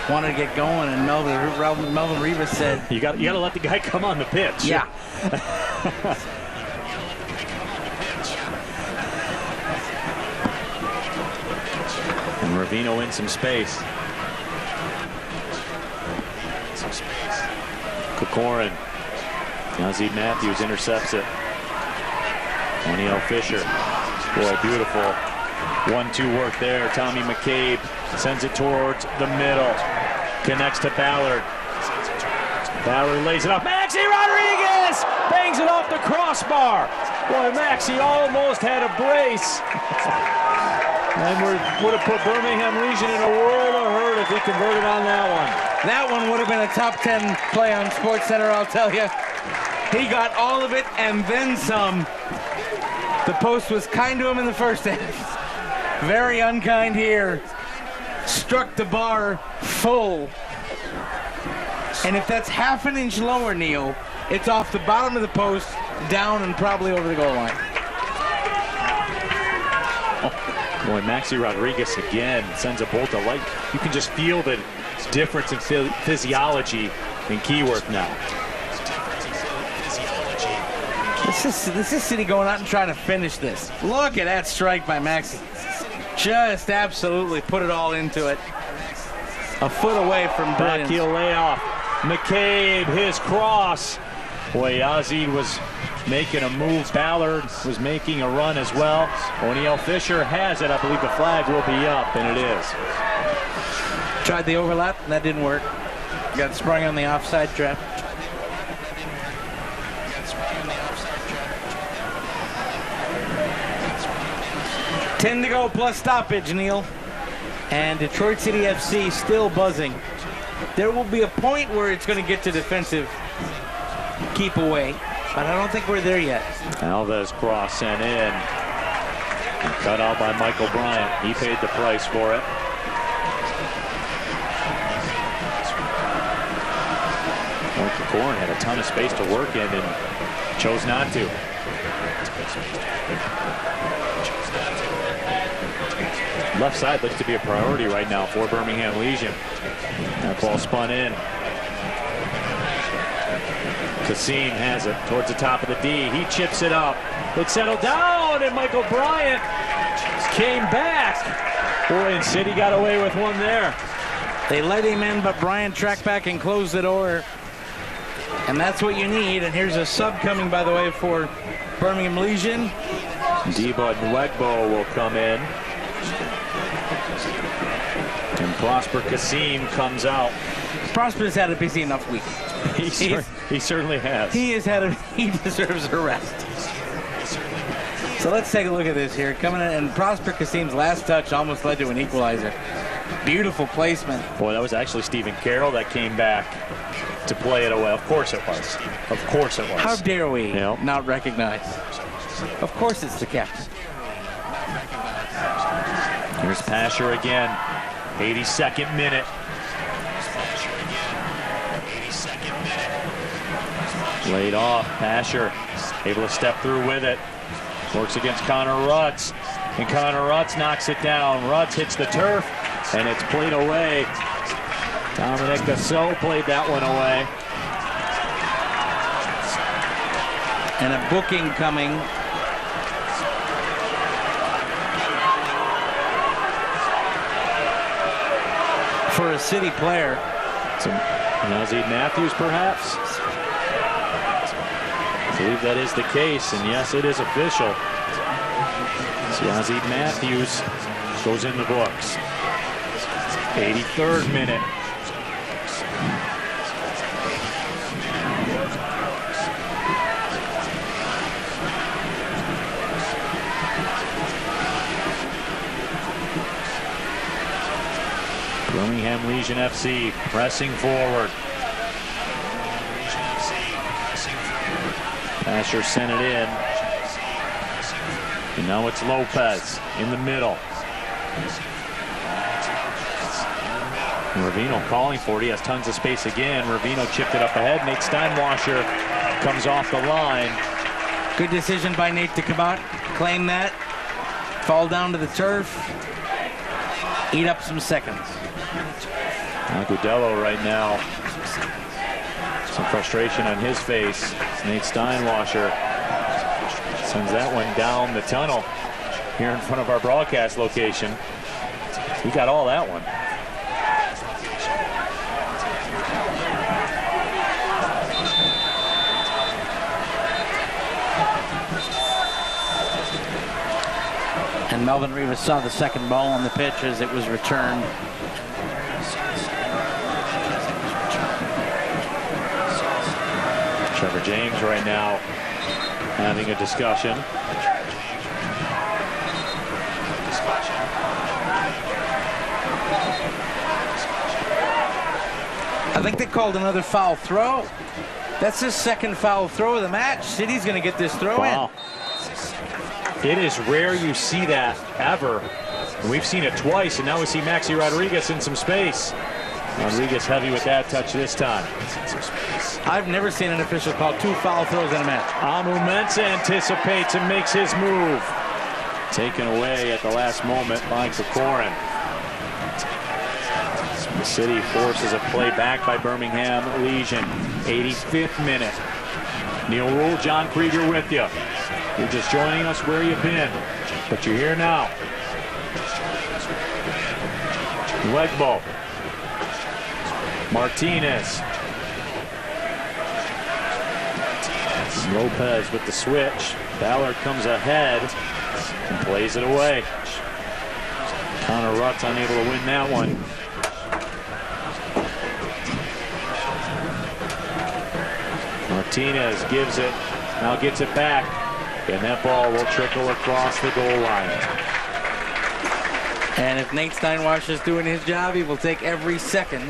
wanted to get going, and Melvin Rivas said, You got to let the guy come on the pitch. Yeah. And Ravino in some space. Kokorin. Yazid Matthews intercepts it. O'Neal Fisher. Boy, beautiful 1-2 work there. Tommy McCabe sends it towards the middle. Connects to Ballard. Ballard lays it up. Maxi Rodriguez bangs it off the crossbar. Boy, Maxey almost had a brace. And would have put Birmingham Legion in a world of hurt if he converted on that one. That one would have been a top 10 play on SportsCenter, I'll tell you. He got all of it and then some. The post was kind to him in the first half. Very unkind here. Struck the bar full. And if that's half an inch lower, Neil, it's off the bottom of the post, down and probably over the goal line. Oh, boy, Maxey Rodriguez again sends a bolt of light. You can just feel the difference in physiology in Keyworth now. This is City going out and trying to finish this. Look at that strike by Maxey. Just absolutely put it all into it. A foot away from brilliance. Backheel layoff. McCabe, his cross. Boy, Yazid was making a move. Ballard was making a run as well. O'Neal Fisher has it. I believe the flag will be up, and it is. Tried the overlap, and that didn't work. Got sprung on the offside trap. $10 to go plus stoppage, Neil. And Detroit City FC still buzzing. There will be a point where it's going to get to defensive keep away, but I don't think we're there yet. Alves cross sent in. And cut out by Michael Bryant. He paid the price for it. Michael Corn had a ton of space to work in and chose not to. Left side looks to be a priority right now for Birmingham Legion. That ball spun in. Kassim has it towards the top of the D. He chips it up. It settled down, and Michael Bryant came back. Boy, and City got away with one there. They let him in, but Bryant tracked back and closed the door. And that's what you need. And here's a sub coming, by the way, for Birmingham Legion. Deba Nwegbo will come in. And Prosper Kassim comes out. Prosper's had a busy enough week. He certainly has. He deserves a rest. So let's take a look at this here. Coming in, and Prosper Kassim's last touch almost led to an equalizer. Beautiful placement. Boy, that was actually Stephen Carroll that came back to play it away. Of course it was. Of course it was. How dare we not recognize? Of course it's the captain. Here's Pasher again. 82nd minute. Laid off. Pasher able to step through with it. Works against Connor Rutz. And Connor Rutz knocks it down. Rutz hits the turf, and it's played away. Dominic Gasso played that one away. And a booking coming. For a City player. Some Yazid Matthews, perhaps? I believe that is the case, and yes, it is official. So Yazid Matthews goes in the books. 83rd minute. Birmingham Legion FC pressing forward. Asher sent it in. And now it's Lopez in the middle. Ravino calling for it. He has tons of space again. Ravino chipped it up ahead. Nate Steinwasser comes off the line. Good decision by Nate to come out, claim that, fall down to the turf, eat up some seconds. Agudelo right now. Some frustration on his face. Nate Steinwasser sends that one down the tunnel here in front of our broadcast location. He got all that one. And Melvin Rivas saw the second ball on the pitch as it was returned. Trevor James right now having a discussion. I think they called another foul throw. That's his second foul throw of the match. City's going to get this throw in. It is rare you see that ever. We've seen it twice, and now we see Maxi Rodriguez in some space. Rodriguez heavy with that touch this time. I've never seen an official call 2 foul throws in a match. Amu Mensah anticipates and makes his move. Taken away at the last moment by Kokorin. The City forces a play back by Birmingham Legion. 85th minute. Neil Rule, John Krieger with you. You're just joining us where you've been, but you're here now. Legbo. Martinez. Lopez with the switch. Ballard comes ahead and plays it away. Connor Rutt's unable to win that one. Martinez gives it, now gets it back, and that ball will trickle across the goal line. And if Nate Steinwash is doing his job, he will take every second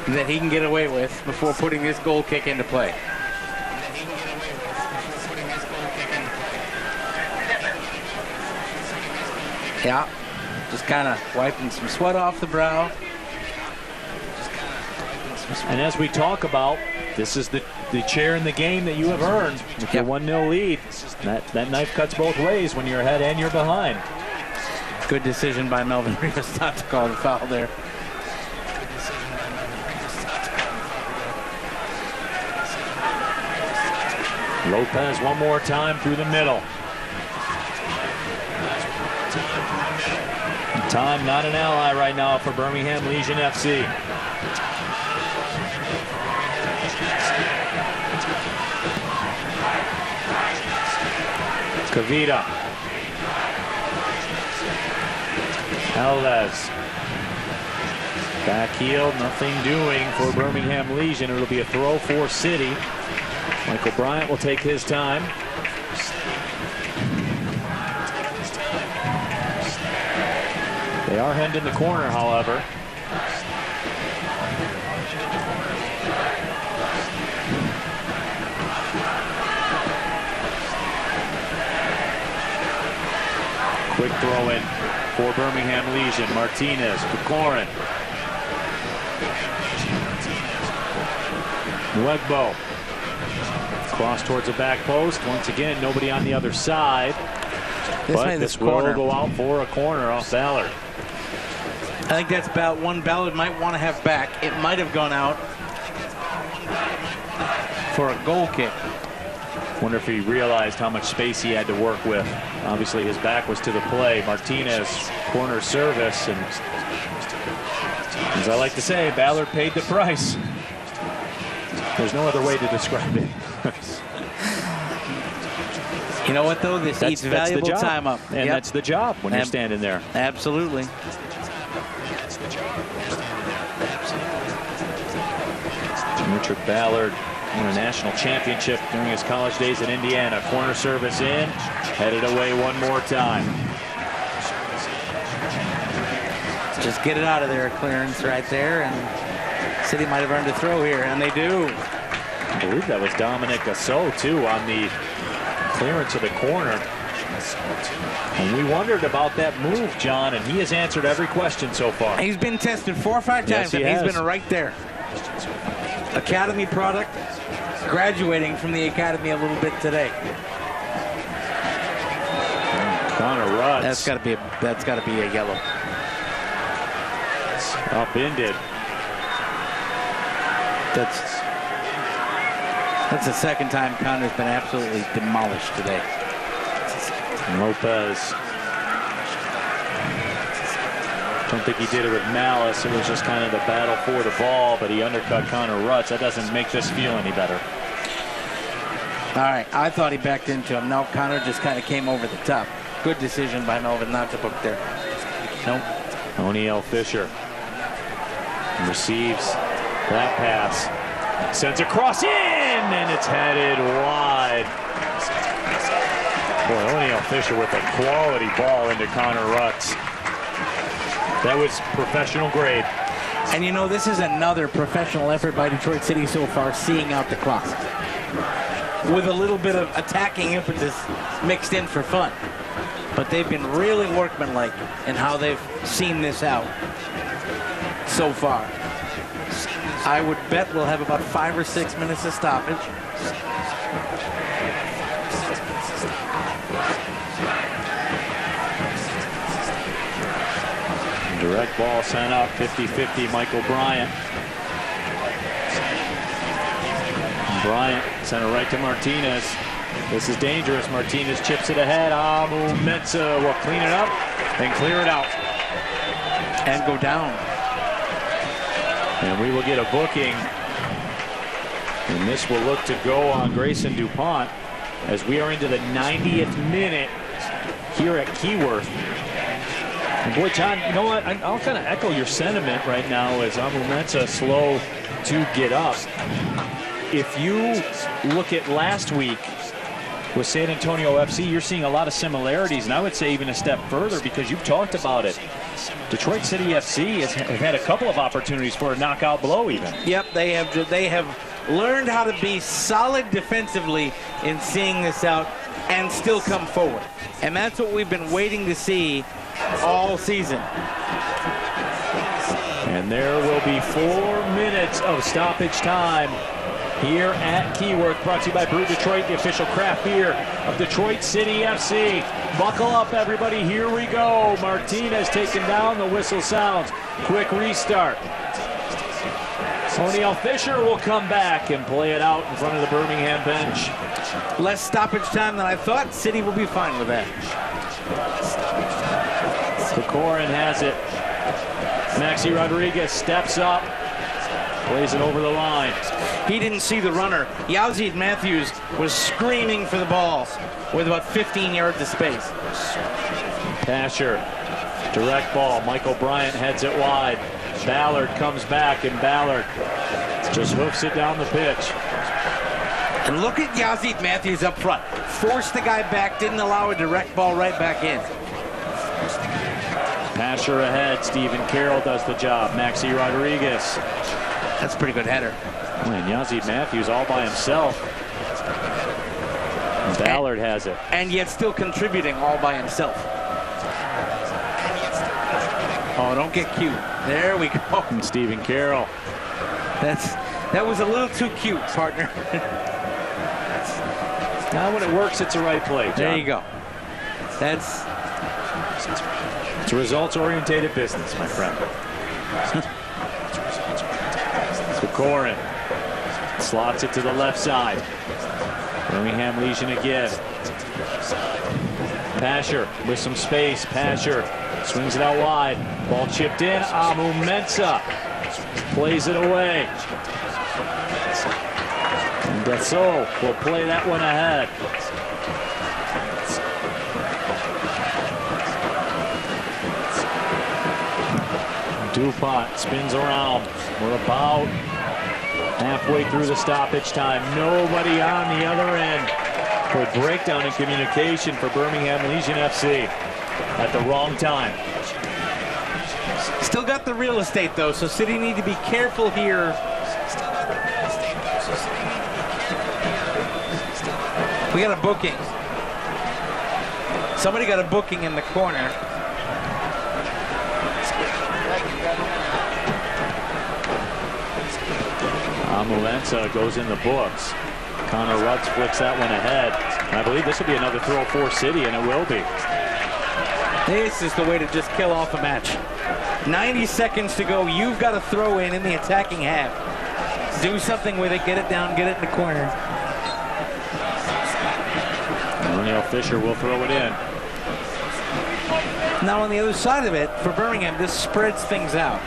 that he can get away with before putting this goal kick into play. Yeah, just kind of wiping some sweat off the brow. And as we talk about, this is the chair in the game that you have earned with your 1-0 lead. That knife cuts both ways when you're ahead and you're behind. Good decision by Melvin Rivas not to call the foul there. Lopez one more time through the middle. Time not an ally right now for Birmingham Legion FC. Kavita. Alves. Back heel, nothing doing for Birmingham Legion. It'll be a throw for City. Michael Bryant will take his time. They are hemmed in the corner, however. Quick throw in for Birmingham Legion. Martinez, Kokorin. Legbo. Cross towards the back post. Once again, nobody on the other side. This will go out for a corner off Ballard. I think that's about one Ballard might want to have back. It might have gone out for a goal kick. Wonder if he realized how much space he had to work with. Obviously, his back was to the play. Martinez, corner service, and as I like to say, Ballard paid the price. There's no other way to describe it. You know what, though? This eats valuable time up. And that's the job when you're standing there. Absolutely. Richard Ballard won a national championship during his college days at Indiana. Corner service in, headed away one more time. Just get it out of there, clearance right there, and City might have earned a throw here, and they do. I believe that was Dominic Gasso, too, on the clearance of the corner. And we wondered about that move, John, and he has answered every question so far. He's been tested 4 or 5 times, and he's been right there. Academy product, graduating from the academy a little bit today. Connor Rudd. That's got to be a yellow. Upended. That's the second time Connor's been absolutely demolished today. Lopez. Don't think he did it with malice. It was just kind of the battle for the ball, but he undercut Connor Rutz. That doesn't make this feel any better. All right, I thought he backed into him. No, Connor just kind of came over the top. Good decision by Melvin not to book there. Nope. O'Neal Fisher receives that pass. Sends a cross in, and it's headed wide. Fisher with a quality ball into Connor Rutz. That was professional grade. And you know, this is another professional effort by Detroit City so far, seeing out the clock. With a little bit of attacking impetus mixed in for fun. But they've been really workmanlike in how they've seen this out so far. I would bet we'll have about 5 or 6 minutes of stoppage. Direct ball sent up, 50-50, Michael Bryant. Bryant sent it right to Martinez. This is dangerous. Martinez chips it ahead. Amu Mensah will clean it up and clear it out. And go down. And we will get a booking. And this will look to go on Grayson DuPont as we are into the 90th minute here at Keyworth. And boy, John, you know what? I'll kind of echo your sentiment right now as Amu Mensah slow to get up. If you look at last week with San Antonio FC, you're seeing a lot of similarities, and I would say even a step further because you've talked about it. Detroit City FC have had a couple of opportunities for a knockout blow even. Yep, they have learned how to be solid defensively in seeing this out and still come forward. And that's what we've been waiting to see all season. And there will be 4 minutes of stoppage time here at Keyworth, brought to you by Brew Detroit, the official craft beer of Detroit City FC. Buckle up, everybody. Here we go. Martinez taken down. The whistle sounds. Quick restart. O'Neal Fisher will come back and play it out in front of the Birmingham bench. Less stoppage time than I thought. City will be fine with that. Kokorin has it. Maxi Rodriguez steps up. Plays it over the line. He didn't see the runner. Yazid Matthews was screaming for the ball with about 15 yards of space. Pasher, direct ball. Michael Bryant heads it wide. Ballard comes back, and Ballard just hoofs it down the pitch. And look at Yazid Matthews up front. Forced the guy back, didn't allow a direct ball right back in. Pasher ahead. Stephen Carroll does the job. Maxi Rodriguez. That's a pretty good header. And Yazid Matthews all by himself. And Ballard has it. And yet still contributing all by himself. Oh, don't get cute. There we go. And Stephen Carroll. That was a little too cute, partner. Now when it works, it's the right play, John. There you go. It's results-oriented business, my friend. Kokorin slots it to the left side. Birmingham Legion again. Pasher with some space. Pasher swings it out wide. Ball chipped in. Amu Mensah plays it away. And Dassault will play that one ahead. DuPont spins around. We're about halfway through the stoppage time. Nobody on the other end. For a breakdown in communication for Birmingham Legion FC at the wrong time. Still got the real estate, though, so City need to be careful here. We got a booking. Somebody got a booking in the corner. Amu Mensah goes in the books. Connor Rutz flicks that one ahead. And I believe this will be another throw for City, and it will be. This is the way to just kill off a match. 90 seconds to go. You've got to throw in the attacking half. Do something with it. Get it down. Get it in the corner. O'Neal Fisher will throw it in. Now on the other side of it, for Birmingham, this spreads things out.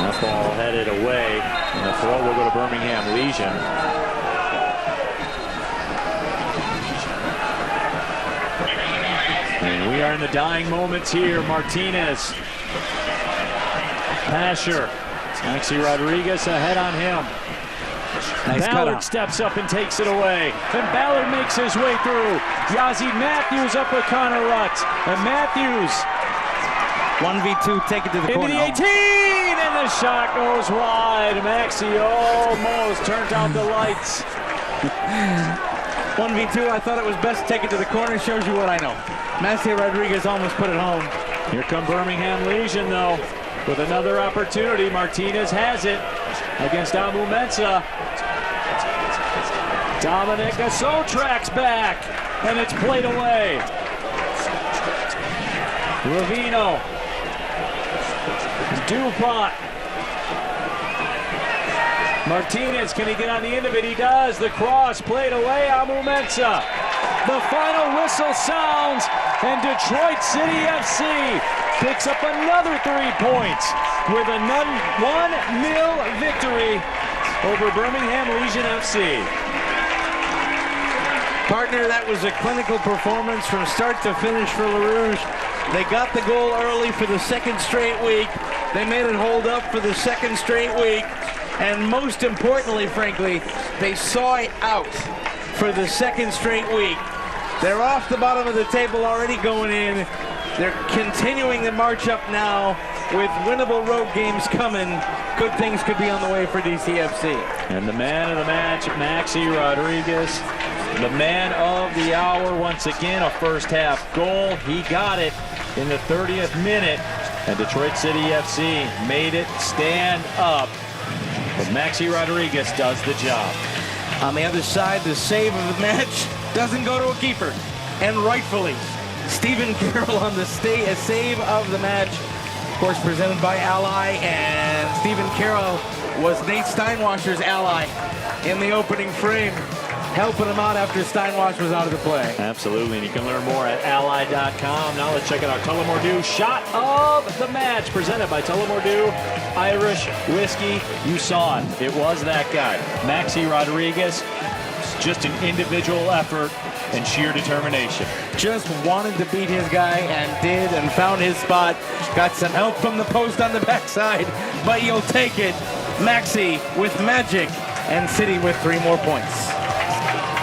That ball headed away, and the throw will go to Birmingham Legion. And we are in the dying moments here. Martinez. Pasher. Maxi Rodriguez ahead on him. Nice Ballard steps up and takes it away. And Ballard makes his way through. Yazzie Matthews up with Connor Rutz. And Matthews 1v2, take it to the into corner. the 18, and the shot goes wide. Maxey almost turned out the lights. 1v2, I thought it was best to take it to the corner. Shows you what I know. Maxey Rodriguez almost put it home. Here come Birmingham Legion, though, with another opportunity. Martinez has it against Amu Mensah. Dominic Gasso tracks back, and it's played away. Ravino. DuPont. Martinez, can he get on the end of it? He does. The cross played away. Amu Mensah. The final whistle sounds, and Detroit City FC picks up another 3 points with a 1-0 victory over Birmingham Legion FC. Partner, that was a clinical performance from start to finish for LaRouge. They got the goal early for the second straight week. They made it hold up for the second straight week. And most importantly, frankly, they saw it out for the second straight week. They're off the bottom of the table already going in. They're continuing the march up now with winnable road games coming. Good things could be on the way for DCFC. And the man of the match, Maxey Rodriguez. The man of the hour, once again, a first half goal. He got it in the 30th minute, and Detroit City FC made it stand up. But Maxey Rodriguez does the job. On the other side, the save of the match doesn't go to a keeper, and rightfully. Stephen Carroll on the save of the match, of course, presented by Ally, and Stephen Carroll was Nate Steinwasser's ally in the opening frame, helping him out after Steinwasser was out of the play. Absolutely, and you can learn more at ally.com. Now let's check out our Tullamore Dew shot of the match, presented by Tullamore Dew Irish Whiskey. You saw it. It was that guy, Maxey Rodriguez. Just an individual effort and sheer determination. Just wanted to beat his guy and did, and found his spot. Got some help from the post on the backside, but you'll take it. Maxey with magic, and City with 3 more points.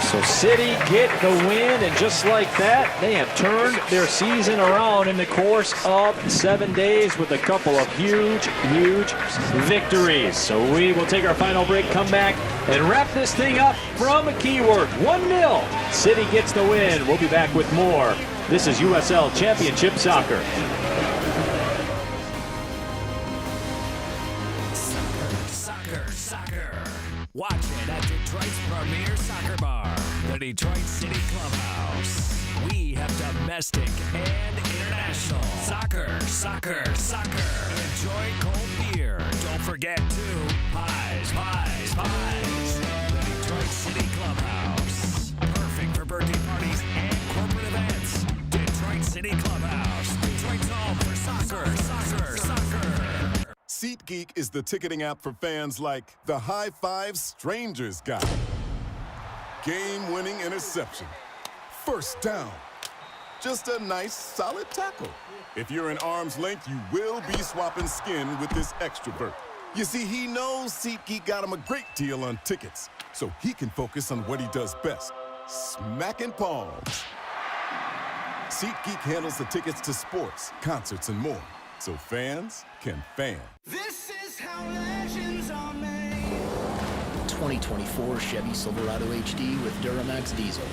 So City get the win, and just like that, they have turned their season around in the course of 7 days with a couple of huge victories. So we will take our final break, come back, and wrap this thing up from Keyword. 1-0. City gets the win. We'll be back with more. This is USL Championship Soccer. Soccer. Watch it at Detroit's premier soccer bar, the Detroit City Clubhouse. We have domestic and international soccer. Enjoy cold beer. Don't forget to pies. The Detroit City Clubhouse. Perfect for birthday parties and corporate events. Detroit City Clubhouse. Detroit's home for soccer. SeatGeek is the ticketing app for fans like the High Five Strangers guy. Game-winning interception. First down. Just a nice, solid tackle. If you're in arm's length, you will be swapping skin with this extrovert. You see, he knows SeatGeek got him a great deal on tickets, so he can focus on what he does best, smacking palms. SeatGeek handles the tickets to sports, concerts, and more, so fans can fan. This is how legends are made. 2024 Chevy Silverado HD with Duramax diesel.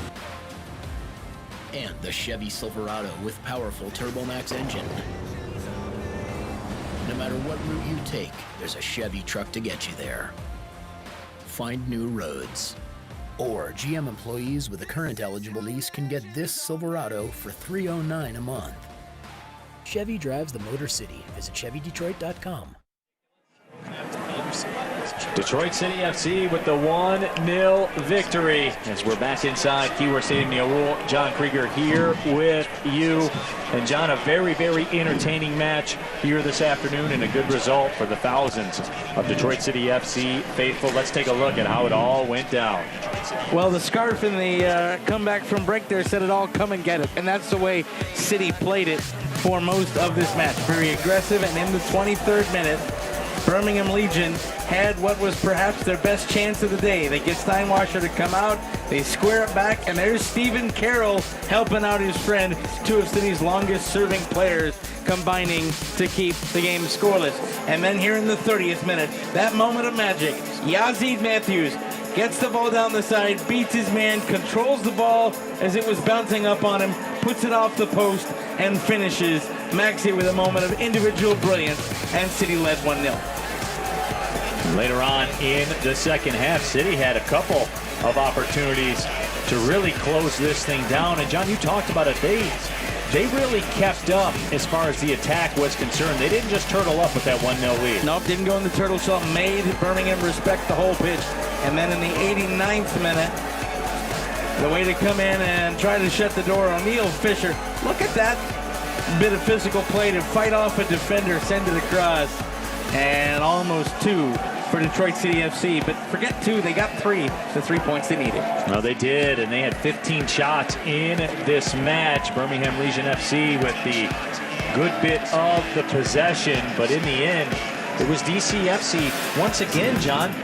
And the Chevy Silverado with powerful TurboMax engine. No matter what route you take, there's a Chevy truck to get you there. Find new roads. Or GM employees with a current eligible lease can get this Silverado for $309 a month. Chevy drives the Motor City. Visit ChevyDetroit.com. Detroit City FC with the 1-0 victory as we're back inside Keyword Stadium. Neil Rule, John Krieger here with you. And John, a very entertaining match here this afternoon and a good result for the thousands of Detroit City FC faithful. Let's take a look at how it all went down. Well, the scarf in the comeback from break there said it all, come and get it. And that's the way City played it for most of this match. Very aggressive, and in the 23rd minute, Birmingham Legion had what was perhaps their best chance of the day. They get Steinwasser to come out, they square it back, and there's Stephen Carroll helping out his friend, two of City's longest serving players combining to keep the game scoreless. And then here in the 30th minute, that moment of magic, Yazid Matthews gets the ball down the side, beats his man, controls the ball as it was bouncing up on him, puts it off the post, and finishes. Maxey with a moment of individual brilliance, and City led 1-0. Later on in the second half, City had a couple of opportunities to really close this thing down. And John, you talked about it. They really kept up as far as the attack was concerned. They didn't just turtle up with that 1-0 lead. Nope, didn't go in the turtle shell, made Birmingham respect the whole pitch. And then in the 89th minute, the way to come in and try to shut the door on Neil Fisher. Look at that bit of physical play to fight off a defender, send it across, and almost two for Detroit City FC. But forget two, they got three, the 3 points they needed. No, they did, and they had 15 shots in this match. Birmingham Legion FC with the good bit of the possession, but in the end, it was DCFC. Once again, John,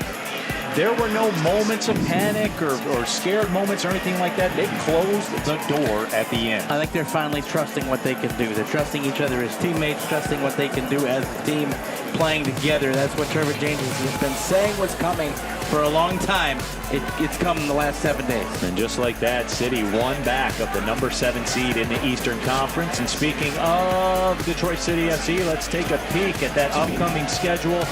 there were no moments of panic or scared moments or anything like that. They closed the door at the end. I think they're finally trusting what they can do. They're trusting each other as teammates, trusting what they can do as a team, playing together. That's what Trevor James has been saying was coming for a long time. It's come in the last 7 days. And just like that, City won back of the number 7 seed in the Eastern Conference. And speaking of Detroit City FC, let's take a peek at that upcoming schedule.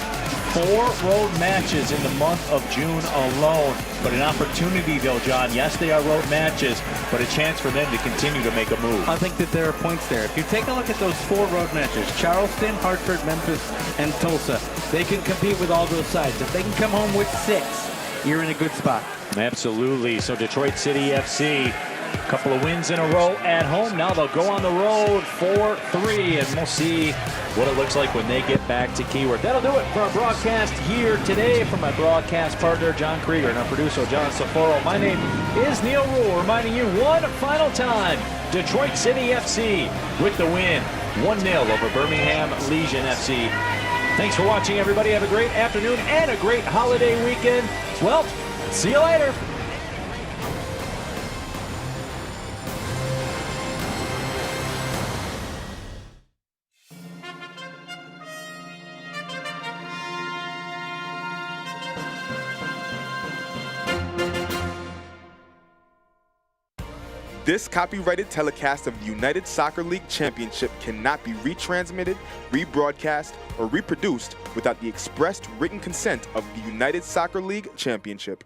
4 road matches in the month of June alone. But an opportunity, though, John. Yes, they are road matches, but a chance for them to continue to make a move. I think that there are points there. If you take a look at those 4 road matches, Charleston, Hartford, Memphis, and Tulsa, they can compete with all those sides. If they can come home with 6, you're in a good spot. Absolutely. So Detroit City FC, a couple of wins in a row at home. Now they'll go on the road for 3, and we'll see what it looks like when they get back to Keyworth. That'll do it for our broadcast here today. From my broadcast partner, John Krieger, and our producer, John Saforo. My name is Neil Rule, reminding you one final time, Detroit City FC with the win, 1-0 over Birmingham Legion FC. Thanks for watching, everybody. Have a great afternoon and a great holiday weekend. Well, see you later. This copyrighted telecast of the United Soccer League Championship cannot be retransmitted, rebroadcast, or reproduced without the expressed written consent of the United Soccer League Championship.